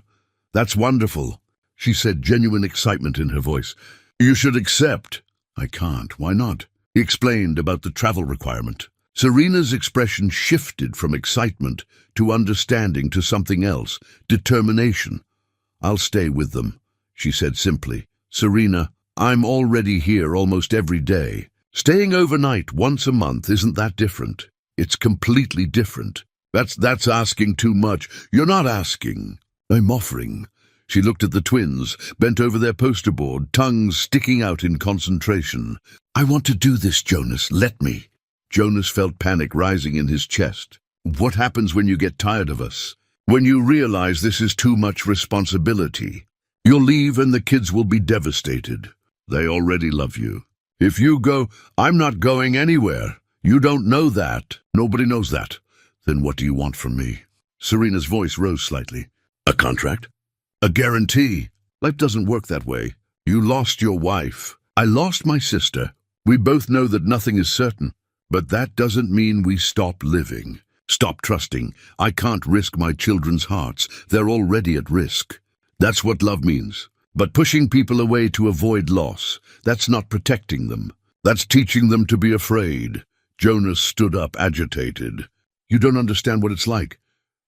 That's wonderful, she said, genuine excitement in her voice. You should accept. I can't. Why not? He explained about the travel requirement. Serena's expression shifted from excitement to understanding to something else, determination. I'll stay with them, she said simply. Serena, I'm already here almost every day. Staying overnight once a month isn't that different. It's completely different. That's asking too much. You're not asking. I'm offering. She looked at the twins, bent over their poster board, tongues sticking out in concentration. I want to do this, Jonas. Let me. Jonas felt panic rising in his chest. What happens when you get tired of us? When you realize this is too much responsibility? You'll leave and the kids will be devastated. They already love you. If you go, I'm not going anywhere. You don't know that. Nobody knows that. Then what do you want from me? Serena's voice rose slightly. A contract? A guarantee? Life doesn't work that way. You lost your wife. I lost my sister. We both know that nothing is certain. But that doesn't mean we stop living. Stop trusting. I can't risk my children's hearts. They're already at risk. That's what love means. But pushing people away to avoid loss, that's not protecting them. That's teaching them to be afraid. Jonas stood up, agitated. You don't understand what it's like.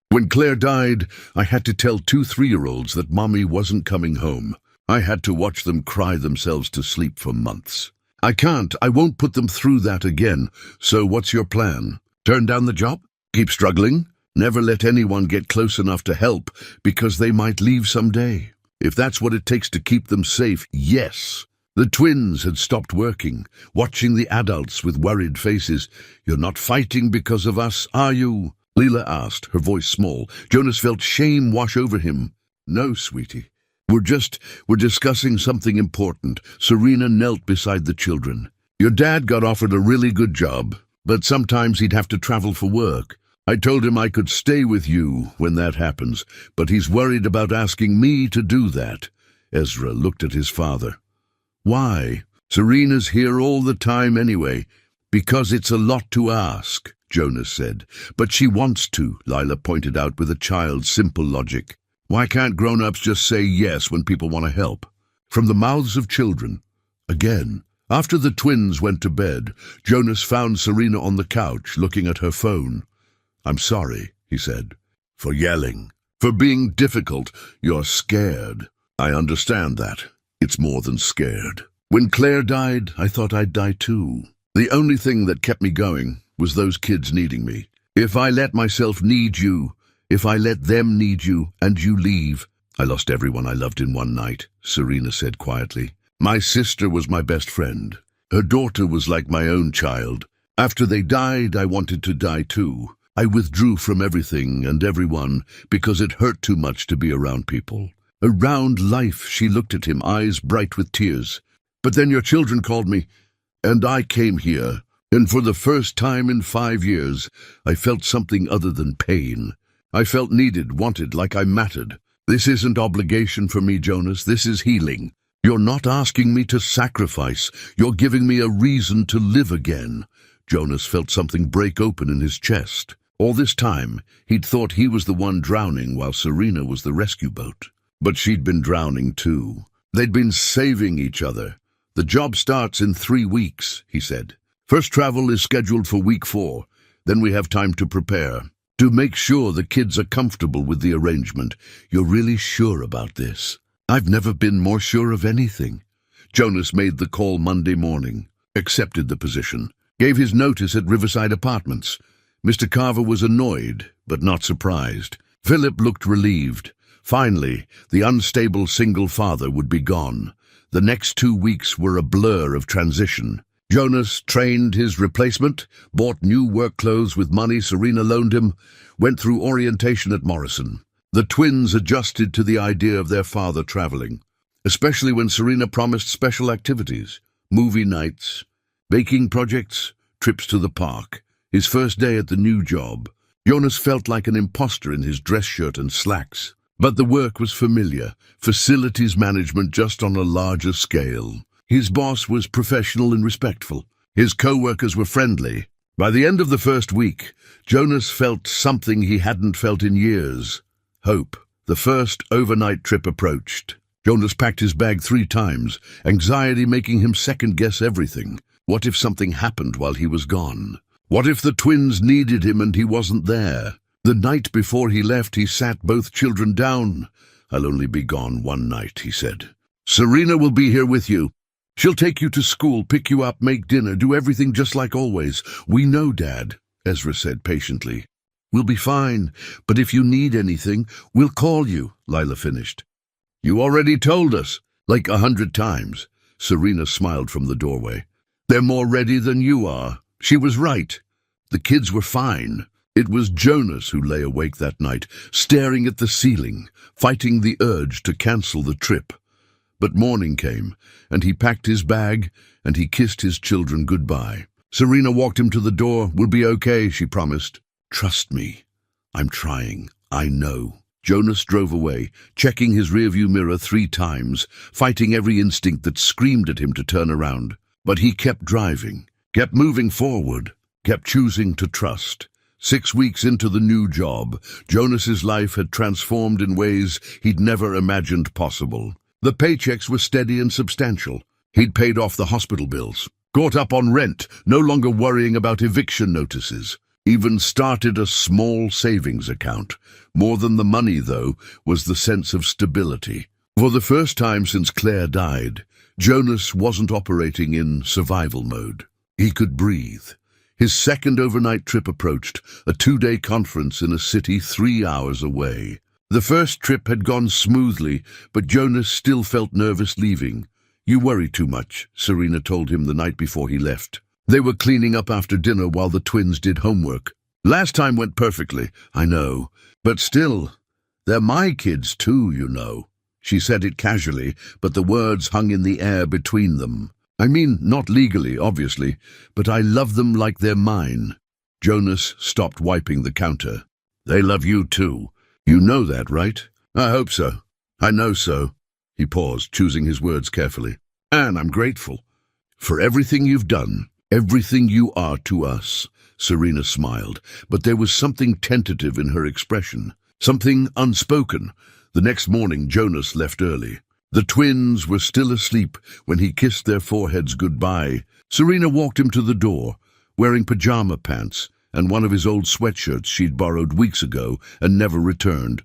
When Claire died, I had to tell 2 3-year-olds that Mommy wasn't coming home. I had to watch them cry themselves to sleep for months. I won't put them through that again. So what's your plan? Turn down the job? Keep struggling? Never let anyone get close enough to help because they might leave someday. If that's what it takes to keep them safe, yes. The twins had stopped working, watching the adults with worried faces. You're not fighting because of us, are you? Leela asked, her voice small. Jonas felt shame wash over him. No, sweetie. We're discussing something important. Serena knelt beside the children. Your dad got offered a really good job, but sometimes he'd have to travel for work. I told him I could stay with you when that happens, but he's worried about asking me to do that. Ezra looked at his father. Why? Serena's here all the time anyway. Because it's a lot to ask, Jonas said. But she wants to, Lila pointed out with a child's simple logic. Why can't grown-ups just say yes when people want to help? From the mouths of children. Again. After the twins went to bed, Jonas found Serena on the couch, looking at her phone. I'm sorry, he said, for yelling, for being difficult. You're scared. I understand that. It's more than scared. When Claire died, I thought I'd die too. The only thing that kept me going was those kids needing me. If I let myself need you, If I let them need you and you leave. I lost everyone I loved in one night, Serena said quietly. My sister was my best friend. Her daughter was like my own child. After they died, I wanted to die too. I withdrew from everything and everyone because it hurt too much to be around people. Around life, she looked at him, eyes bright with tears. But then your children called me, and I came here. And for the first time in 5 years, I felt something other than pain. I felt needed, wanted, like I mattered. This isn't obligation for me, Jonas. This is healing. You're not asking me to sacrifice. You're giving me a reason to live again. Jonas felt something break open in his chest. All this time, he'd thought he was the one drowning while Serena was the rescue boat. But she'd been drowning too. They'd been saving each other. The job starts in 3 weeks, he said. First travel is scheduled for week 4. Then we have time to prepare. To make sure the kids are comfortable with the arrangement. You're really sure about this? I've never been more sure of anything. Jonas made the call Monday morning, accepted the position, gave his notice at Riverside Apartments. Mr. Carver was annoyed, but not surprised. Philip looked relieved. Finally, the unstable single father would be gone. The next 2 weeks were a blur of transition. Jonas trained his replacement, bought new work clothes with money Serena loaned him, went through orientation at Morrison. The twins adjusted to the idea of their father traveling, especially when Serena promised special activities, movie nights, baking projects, trips to the park. His first day at the new job, Jonas felt like an imposter in his dress shirt and slacks. But the work was familiar, facilities management just on a larger scale. His boss was professional and respectful. His co-workers were friendly. By the end of the first week, Jonas felt something he hadn't felt in years. Hope. The first overnight trip approached. Jonas packed his bag 3 times, anxiety making him second-guess everything. What if something happened while he was gone? What if the twins needed him and he wasn't there? The night before he left, he sat both children down. I'll only be gone 1 night, he said. Serena will be here with you. She'll take you to school, pick you up, make dinner, do everything just like always. We know, Dad, Ezra said patiently. We'll be fine, but if you need anything, we'll call you, Lila finished. You already told us, like 100 times. Serena smiled from the doorway. They're more ready than you are. She was right. The kids were fine. It was Jonas who lay awake that night, staring at the ceiling, fighting the urge to cancel the trip. But morning came, and he packed his bag, and he kissed his children goodbye. Serena walked him to the door. We'll be okay, she promised. Trust me. I'm trying. I know. Jonas drove away, checking his rearview mirror 3 times, fighting every instinct that screamed at him to turn around. But he kept driving, kept moving forward, kept choosing to trust. 6 weeks into the new job, Jonas's life had transformed in ways he'd never imagined possible. The paychecks were steady and substantial. He'd paid off the hospital bills, caught up on rent, no longer worrying about eviction notices. Even started a small savings account. More than the money, though, was the sense of stability. For the first time since Claire died, Jonas wasn't operating in survival mode. He could breathe. His second overnight trip approached, a 2-day conference in a city 3 hours away. The first trip had gone smoothly, but Jonas still felt nervous leaving. You worry too much, Serena told him the night before he left. They were cleaning up after dinner while the twins did homework. Last time went perfectly, I know. But still, they're my kids too, you know. She said it casually, but the words hung in the air between them. I mean, not legally, obviously, but I love them like they're mine. Jonas stopped wiping the counter. They love you too. You know that, right? I hope so. I know so. He paused, choosing his words carefully. And I'm grateful for everything you've done, everything you are to us. Serena smiled, but there was something tentative in her expression, something unspoken. The next morning, Jonas left early. The twins were still asleep when he kissed their foreheads goodbye. Serena walked him to the door, wearing pajama pants and one of his old sweatshirts she'd borrowed weeks ago and never returned.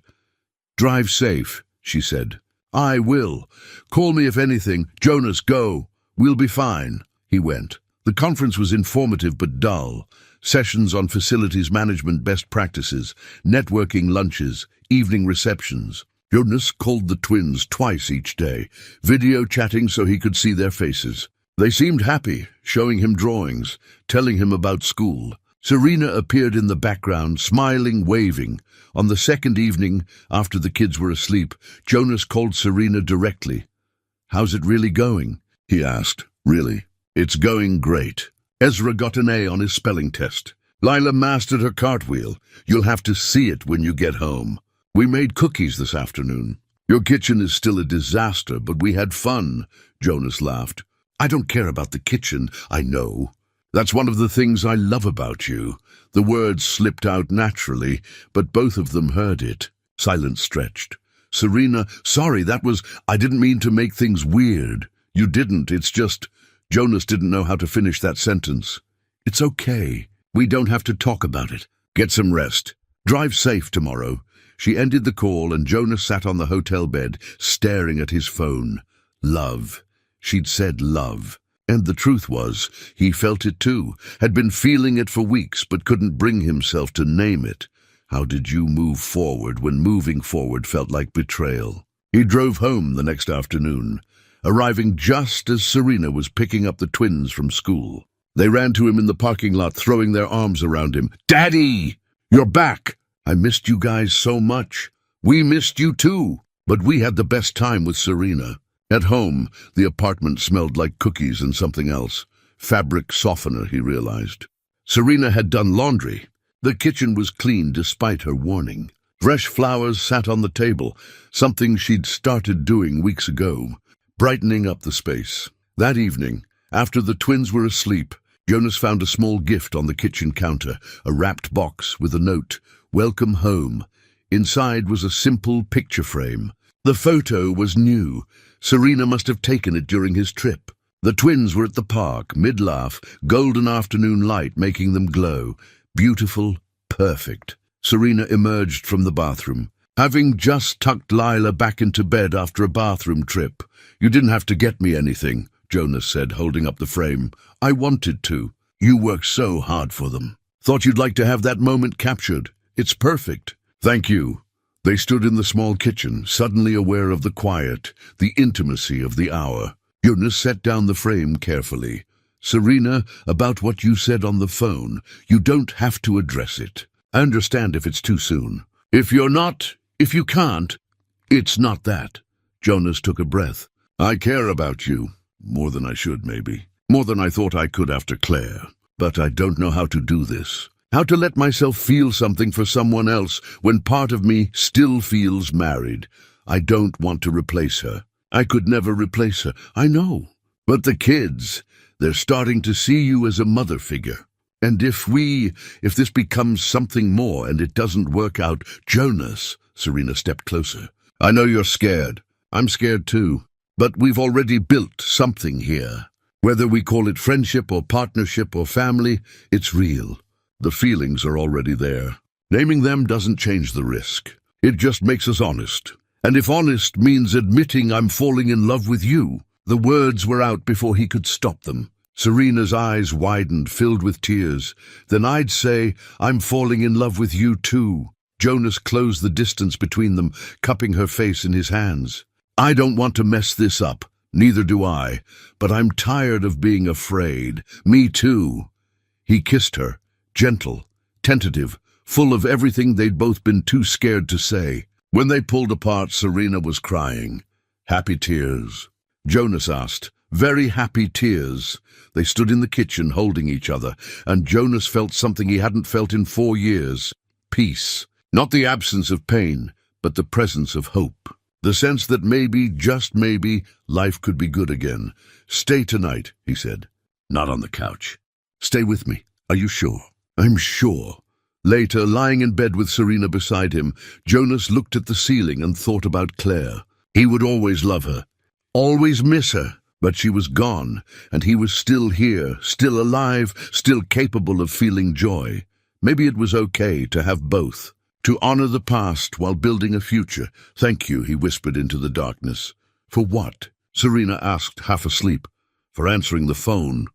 Drive safe, she said. I will. Call me if anything. Jonas, go. We'll be fine. He went. The conference was informative but dull. Sessions on facilities management best practices, networking lunches, evening receptions. Jonas called the twins twice each day, video chatting so he could see their faces. They seemed happy, showing him drawings, telling him about school. Serena appeared in the background, smiling, waving. On the second evening, after the kids were asleep, Jonas called Serena directly. "How's it really going?" he asked. "Really? It's going great. Ezra got an A on his spelling test. Lila mastered her cartwheel. You'll have to see it when you get home. We made cookies this afternoon. Your kitchen is still a disaster, but we had fun," Jonas laughed. "I don't care about the kitchen, I know. That's one of the things I love about you." The words slipped out naturally, but both of them heard it. Silence stretched. "Serena, sorry, I didn't mean to make things weird." "You didn't, it's just—" Jonas didn't know how to finish that sentence. "It's okay. We don't have to talk about it. Get some rest. Drive safe tomorrow." She ended the call and Jonas sat on the hotel bed, staring at his phone. Love. She'd said love. And the truth was, he felt it too, had been feeling it for weeks but couldn't bring himself to name it. How did you move forward when moving forward felt like betrayal? He drove home the next afternoon, arriving just as Serena was picking up the twins from school. They ran to him in the parking lot, throwing their arms around him. "Daddy! You're back! I missed you guys so much. We missed you too, but we had the best time with Serena." At home, the apartment smelled like cookies and something else. Fabric softener, he realized. Serena had done laundry. The kitchen was clean despite her warning. Fresh flowers sat on the table, something she'd started doing weeks ago, brightening up the space. That evening, after the twins were asleep, Jonas found a small gift on the kitchen counter, a wrapped box with a note, "Welcome home." Inside was a simple picture frame. The photo was new. Serena must have taken it during his trip. The twins were at the park, mid-laugh, golden afternoon light making them glow. Beautiful, perfect. Serena emerged from the bathroom, having just tucked Lila back into bed after a bathroom trip. "You didn't have to get me anything," Jonas said, holding up the frame. "I wanted to. You worked so hard for them. Thought you'd like to have that moment captured. It's perfect." "Thank you." They stood in the small kitchen, suddenly aware of the quiet, the intimacy of the hour. Jonas set down the frame carefully. "Serena, about what you said on the phone, you don't have to address it. I understand if it's too soon. If you can't, it's not that." Jonas took a breath. "I care about you. More than I should, maybe. More than I thought I could after Claire. But I don't know how to do this. How to let myself feel something for someone else when part of me still feels married. I don't want to replace her. I could never replace her, I know. But the kids, they're starting to see you as a mother figure. And if this becomes something more and it doesn't work out..." "Jonas," Serena stepped closer. "I know you're scared. I'm scared too. But we've already built something here. Whether we call it friendship or partnership or family, it's real. The feelings are already there. Naming them doesn't change the risk. It just makes us honest. And if honest means admitting I'm falling in love with you..." The words were out before he could stop them. Serena's eyes widened, filled with tears. "Then I'd say I'm falling in love with you too." Jonas closed the distance between them, cupping her face in his hands. "I don't want to mess this up. Neither do I. But I'm tired of being afraid. Me too." He kissed her. Gentle, tentative, full of everything they'd both been too scared to say. When they pulled apart, Serena was crying. Happy tears. Jonas asked. Very happy tears. They stood in the kitchen holding each other, and Jonas felt something he hadn't felt in 4 years. Peace. Not the absence of pain, but the presence of hope. The sense that maybe, just maybe, life could be good again. "Stay tonight," he said. "Not on the couch. Stay with me. Are you sure?" "I'm sure." Later, lying in bed with Serena beside him, Jonas looked at the ceiling and thought about Claire. He would always love her, always miss her, but she was gone, and he was still here, still alive, still capable of feeling joy. Maybe it was okay to have both, to honor the past while building a future. "Thank you," he whispered into the darkness. "For what?" Serena asked, half asleep. "For answering the phone.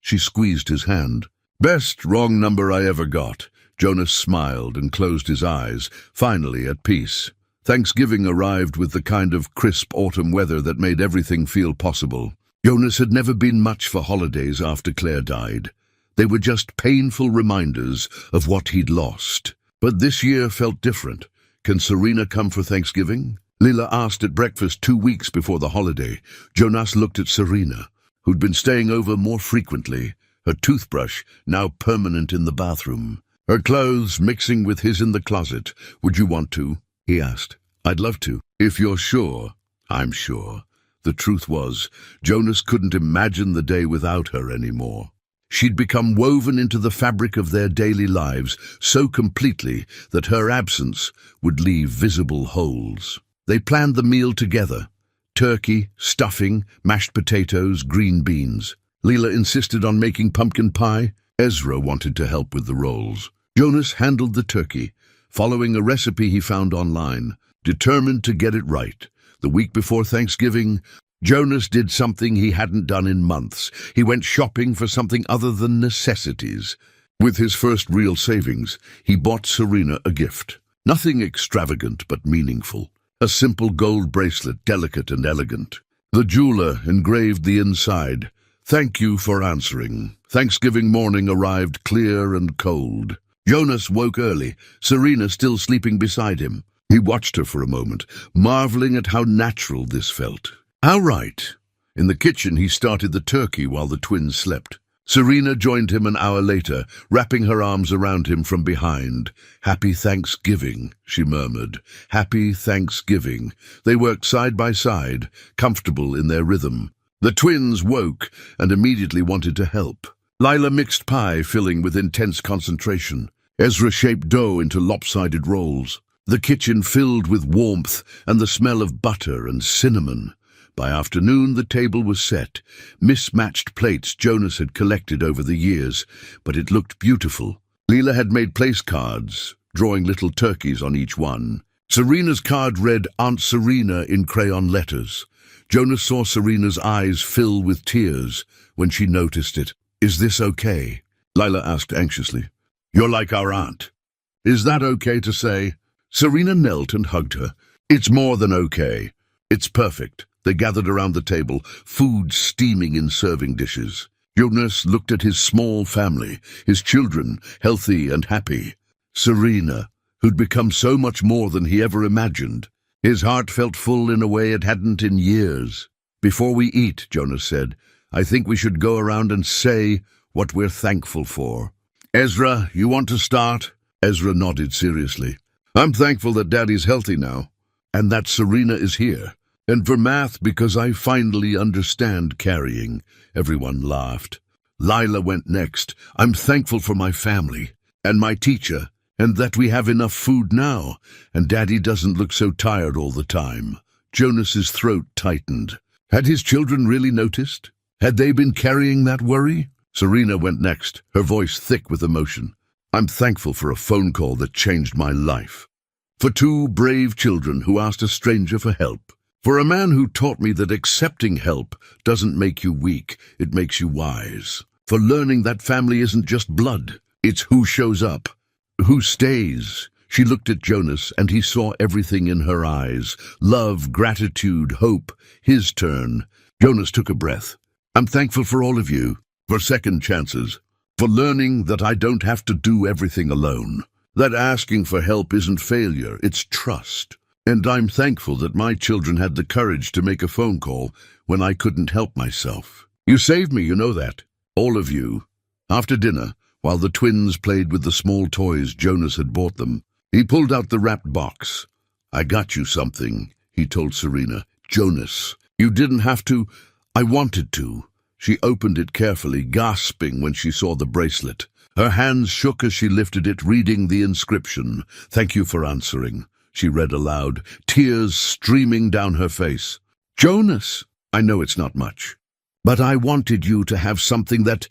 She squeezed his hand. Best wrong number I ever got. Jonas smiled and closed his eyes, finally at peace. Thanksgiving arrived with the kind of crisp autumn weather that made everything feel possible. Jonas had never been much for holidays after Claire died. They were just painful reminders of what he'd lost. But this year felt different. Can Serena come for Thanksgiving? Lila asked at breakfast 2 weeks before the holiday. Jonas looked at Serena, who'd been staying over more frequently, her toothbrush now permanent in the bathroom, her clothes mixing with his in the closet. Would you want to? He asked. I'd love to. If you're sure. I'm sure. The truth was, Jonas couldn't imagine the day without her anymore. She'd become woven into the fabric of their daily lives so completely that her absence would leave visible holes. They planned the meal together. Turkey, stuffing, mashed potatoes, green beans. Leela insisted on making pumpkin pie. Ezra wanted to help with the rolls. Jonas handled the turkey, following a recipe he found online, determined to get it right. The week before Thanksgiving, Jonas did something he hadn't done in months. He went shopping for something other than necessities. With his first real savings, he bought Serena a gift. Nothing extravagant but meaningful. A simple gold bracelet, delicate and elegant. The jeweler engraved the inside. Thank you for answering. Thanksgiving morning arrived clear and cold. Jonas woke early, Serena still sleeping beside him. He watched her for a moment, marveling at how natural this felt. How right. In the kitchen, he started the turkey while the twins slept. Serena joined him an hour later, wrapping her arms around him from behind. Happy Thanksgiving, she murmured. Happy Thanksgiving. They worked side by side, comfortable in their rhythm. The twins woke and immediately wanted to help. Lila mixed pie, filling with intense concentration. Ezra shaped dough into lopsided rolls. The kitchen filled with warmth and the smell of butter and cinnamon. By afternoon, the table was set. Mismatched plates Jonas had collected over the years, but it looked beautiful. Leela had made place cards, drawing little turkeys on each one. Serena's card read Aunt Serena in crayon letters. Jonas saw Serena's eyes fill with tears when she noticed it. Is this okay? Lila asked anxiously. You're like our aunt. Is that okay to say? Serena knelt and hugged her. It's more than okay. It's perfect. They gathered around the table, food steaming in serving dishes. Jonas looked at his small family, his children, healthy and happy. Serena, who'd become so much more than he ever imagined. His heart felt full in a way it hadn't in years. Before we eat, Jonas said, I think we should go around and say what we're thankful for. Ezra, you want to start? Ezra nodded seriously. I'm thankful that Daddy's healthy now, and that Serena is here. And for math, because I finally understand carrying. Everyone laughed. Lila went next. I'm thankful for my family, and my teacher, and that we have enough food now, and Daddy doesn't look so tired all the time. Jonas's throat tightened. Had his children really noticed? Had they been carrying that worry? Serena went next, her voice thick with emotion. I'm thankful for a phone call that changed my life. For 2 brave children who asked a stranger for help. For a man who taught me that accepting help doesn't make you weak, it makes you wise. For learning that family isn't just blood, it's who shows up, who stays. She looked at Jonas, and he saw everything in her eyes. Love, gratitude, hope. His turn. Jonas took a breath. I'm thankful for all of you, for second chances, for learning that I don't have to do everything alone. That asking for help isn't failure, it's trust. And I'm thankful that my children had the courage to make a phone call when I couldn't help myself. You saved me, you know that. All of you. After dinner, while the twins played with the small toys Jonas had bought them, he pulled out the wrapped box. I got you something, he told Serena. Jonas, you didn't have to. I wanted to. She opened it carefully, gasping when she saw the bracelet. Her hands shook as she lifted it, reading the inscription. Thank you for answering. She read aloud, tears streaming down her face. Jonas, I know it's not much, but I wanted you to have something that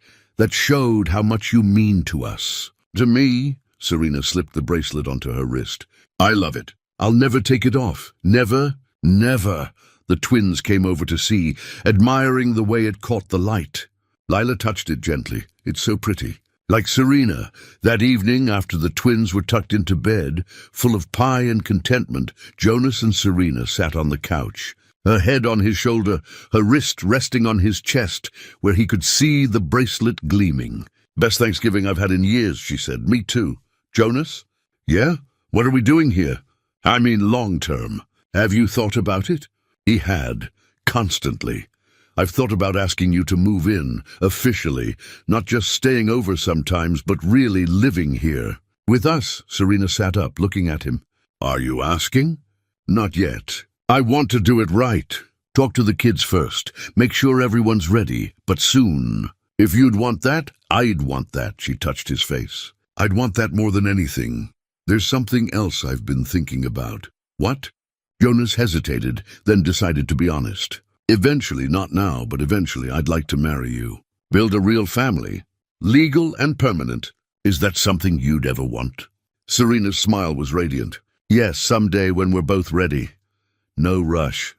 showed how much you mean to us. To me, Serena slipped the bracelet onto her wrist. I love it. I'll never take it off. Never, never. The twins came over to see, admiring the way it caught the light. Lila touched it gently. It's so pretty. Like Serena, that evening after the twins were tucked into bed, full of pie and contentment, Jonas and Serena sat on the couch, her head on his shoulder, her wrist resting on his chest, where he could see the bracelet gleaming. "Best Thanksgiving I've had in years," she said. "Me too. Jonas?" "Yeah? What are we doing here?" "I mean long term. Have you thought about it?" He had, constantly. "I've thought about asking you to move in, officially, not just staying over sometimes, but really living here." "With us?" Serena sat up, looking at him. "Are you asking?" "Not yet. I want to do it right. Talk to the kids first. Make sure everyone's ready, but soon. If you'd want that, I'd want that." She touched his face. "I'd want that more than anything. There's something else I've been thinking about." "What?" Jonas hesitated, then decided to be honest. "Eventually, not now, but eventually I'd like to marry you. Build a real family. Legal and permanent. Is that something you'd ever want?" Serena's smile was radiant. "Yes, someday when we're both ready." No rush,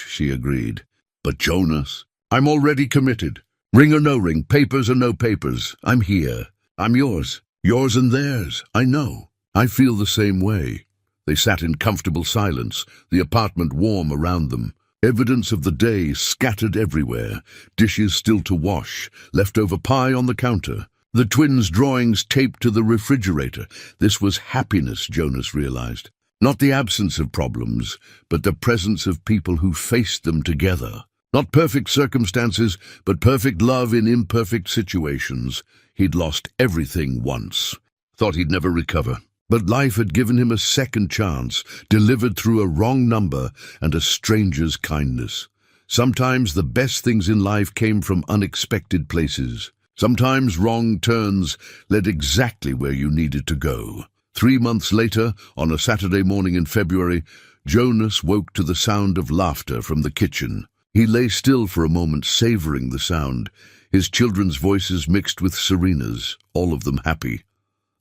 she agreed. "But Jonas, I'm already committed. Ring or no ring, papers or no papers, I'm here. I'm yours. Yours and theirs, I know. I feel the same way." They sat in comfortable silence, the apartment warm around them. Evidence of the day scattered everywhere, dishes still to wash, leftover pie on the counter, the twins' drawings taped to the refrigerator. This was happiness, Jonas realized. Not the absence of problems, but the presence of people who faced them together. Not perfect circumstances, but perfect love in imperfect situations. He'd lost everything once. Thought he'd never recover. But life had given him a second chance, delivered through a wrong number and a stranger's kindness. Sometimes the best things in life came from unexpected places. Sometimes wrong turns led exactly where you needed to go. 3 months later, on a Saturday morning in February, Jonas woke to the sound of laughter from the kitchen. He lay still for a moment, savoring the sound, his children's voices mixed with Serena's, all of them happy.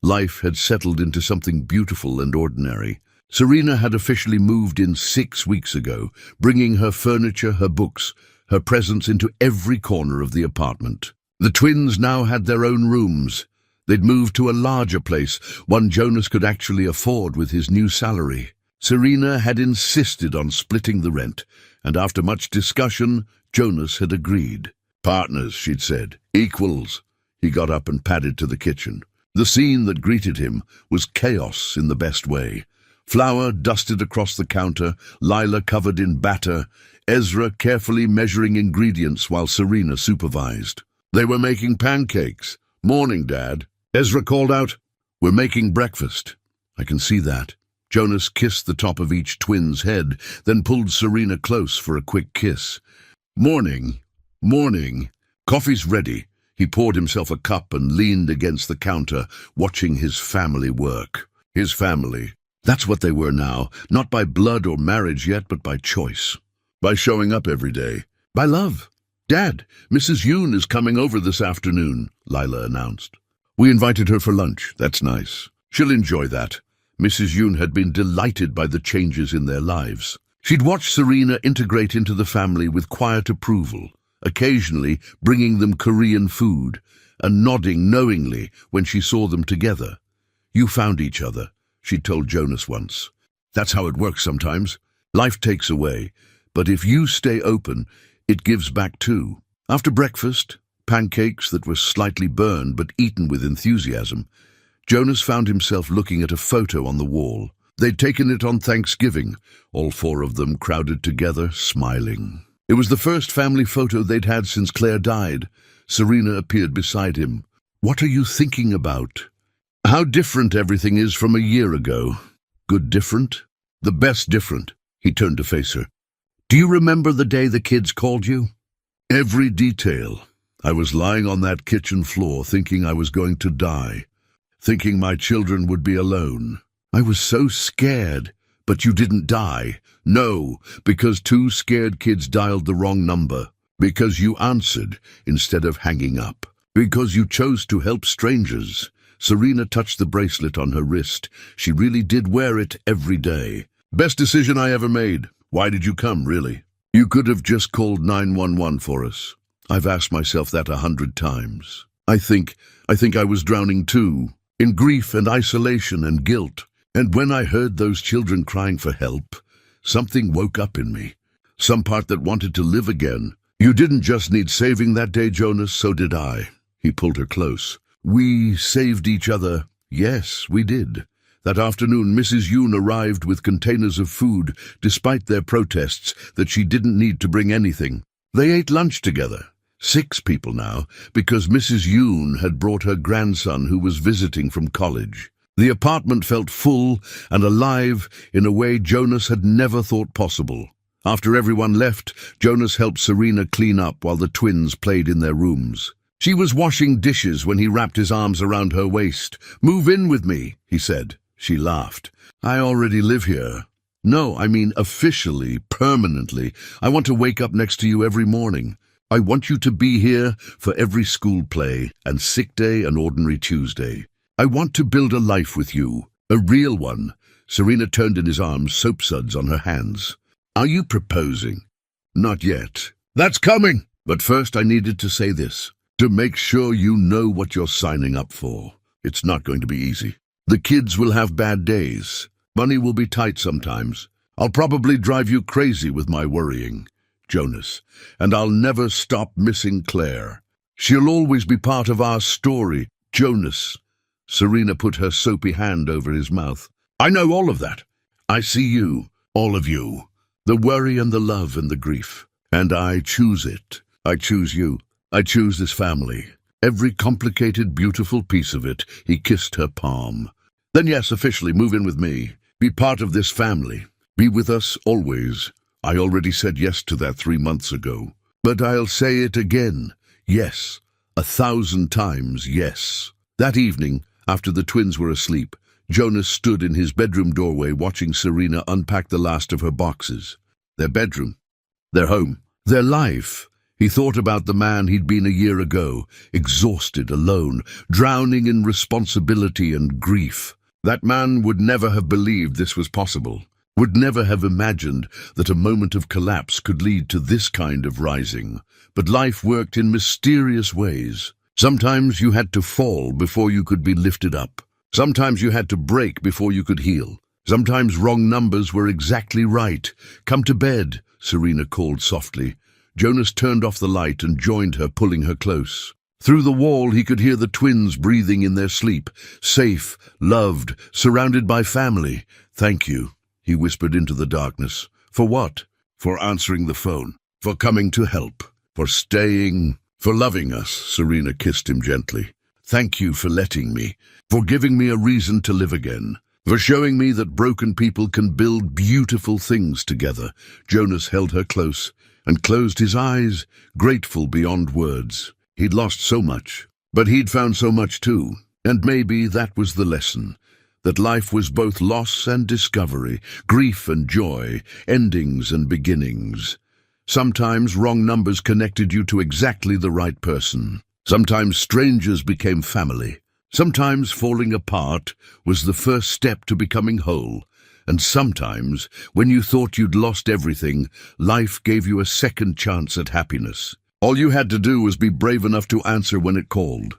Life had settled into something beautiful and ordinary. Serena had officially moved in 6 weeks ago, bringing her furniture, her books, her presents into every corner of the apartment. The twins now had their own rooms. They'd moved to a larger place, one Jonas could actually afford with his new salary. Serena had insisted on splitting the rent, and after much discussion, Jonas had agreed. "Partners," she'd said. "Equals." He got up and padded to the kitchen. The scene that greeted him was chaos in the best way. Flour dusted across the counter, Lila covered in batter, Ezra carefully measuring ingredients while Serena supervised. They were making pancakes. "Morning, Dad." Ezra called out, "We're making breakfast." "I can see that." Jonas kissed the top of each twin's head, then pulled Serena close for a quick kiss. "Morning. Morning. Coffee's ready." He poured himself a cup and leaned against the counter, watching his family work. His family. That's what they were now, not by blood or marriage yet, but by choice. By showing up every day. By love. "Dad, Mrs. Yoon is coming over this afternoon," Lila announced. "We invited her for lunch. That's nice. She'll enjoy that." Mrs. Yoon had been delighted by the changes in their lives. She'd watched Serena integrate into the family with quiet approval, occasionally bringing them Korean food, and nodding knowingly when she saw them together. "You found each other," she'd told Jonas once. "That's how it works sometimes. Life takes away, but if you stay open, it gives back too." After breakfast, pancakes that were slightly burned but eaten with enthusiasm, Jonas found himself looking at a photo on the wall. They'd taken it on Thanksgiving, all 4 of them crowded together, smiling. It was the first family photo they'd had since Claire died. Serena appeared beside him. "What are you thinking about?" "How different everything is from a year ago." "Good different?" "The best different." He turned to face her. "Do you remember the day the kids called you?" "Every detail. I was lying on that kitchen floor thinking I was going to die, thinking my children would be alone. I was so scared. But you didn't die. No, because 2 scared kids dialed the wrong number. Because you answered instead of hanging up. Because you chose to help strangers." Serena touched the bracelet on her wrist. She really did wear it every day. "Best decision I ever made. Why did you come, really? You could have just called 911 for us." I've asked myself that 100 times. I think I was drowning too, in grief and isolation and guilt. And when I heard those children crying for help, something woke up in me. Some part that wanted to live again. You didn't just need saving that day, Jonas, so did I. He pulled her close. We saved each other. Yes, we did. That afternoon, Mrs. Yoon arrived with containers of food, despite their protests that she didn't need to bring anything. They ate lunch together. 6 people now, because Mrs. Yoon had brought her grandson who was visiting from college. The apartment felt full and alive in a way Jonas had never thought possible. After everyone left, Jonas helped Serena clean up while the twins played in their rooms. She was washing dishes when he wrapped his arms around her waist. "Move in with me," he said. She laughed. "I already live here." "No, I mean officially, permanently. I want to wake up next to you every morning. I want you to be here for every school play and sick day and ordinary Tuesday. I want to build a life with you, a real one." Serena turned in his arms, soap suds on her hands. "Are you proposing?" "Not yet. That's coming. But first I needed to say this, to make sure you know what you're signing up for. It's not going to be easy. The kids will have bad days. Money will be tight sometimes. I'll probably drive you crazy with my worrying, Jonas, and I'll never stop missing Claire. She'll always be part of our story, Jonas." Serena put her soapy hand over his mouth. "I know all of that. I see you, all of you. The worry and the love and the grief. And I choose it. I choose you. I choose this family. Every complicated, beautiful piece of it." He kissed her palm. "Then yes, officially move in with me. Be part of this family. Be with us always. I already said yes to that 3 months ago. But I'll say it again. Yes. 1,000 times yes." That evening, after the twins were asleep, Jonas stood in his bedroom doorway watching Serena unpack the last of her boxes. Their bedroom, their home, their life. He thought about the man he'd been a year ago, exhausted, alone, drowning in responsibility and grief. That man would never have believed this was possible, would never have imagined that a moment of collapse could lead to this kind of rising. But life worked in mysterious ways. Sometimes you had to fall before you could be lifted up. Sometimes you had to break before you could heal. Sometimes wrong numbers were exactly right. "Come to bed," Serena called softly. Jonas turned off the light and joined her, pulling her close. Through the wall he could hear the twins breathing in their sleep, safe, loved, surrounded by family. "Thank you," he whispered into the darkness. "For what?" "For answering the phone, for coming to help, for staying, for loving us." Serena kissed him gently. "Thank you for letting me, for giving me a reason to live again, for showing me that broken people can build beautiful things together." Jonas held her close and closed his eyes, grateful beyond words. He'd lost so much, but he'd found so much too. And maybe that was the lesson, that life was both loss and discovery, grief and joy, endings and beginnings. Sometimes wrong numbers connected you to exactly the right person. Sometimes strangers became family. Sometimes falling apart was the first step to becoming whole. And sometimes, when you thought you'd lost everything, life gave you a second chance at happiness. All you had to do was be brave enough to answer when it called.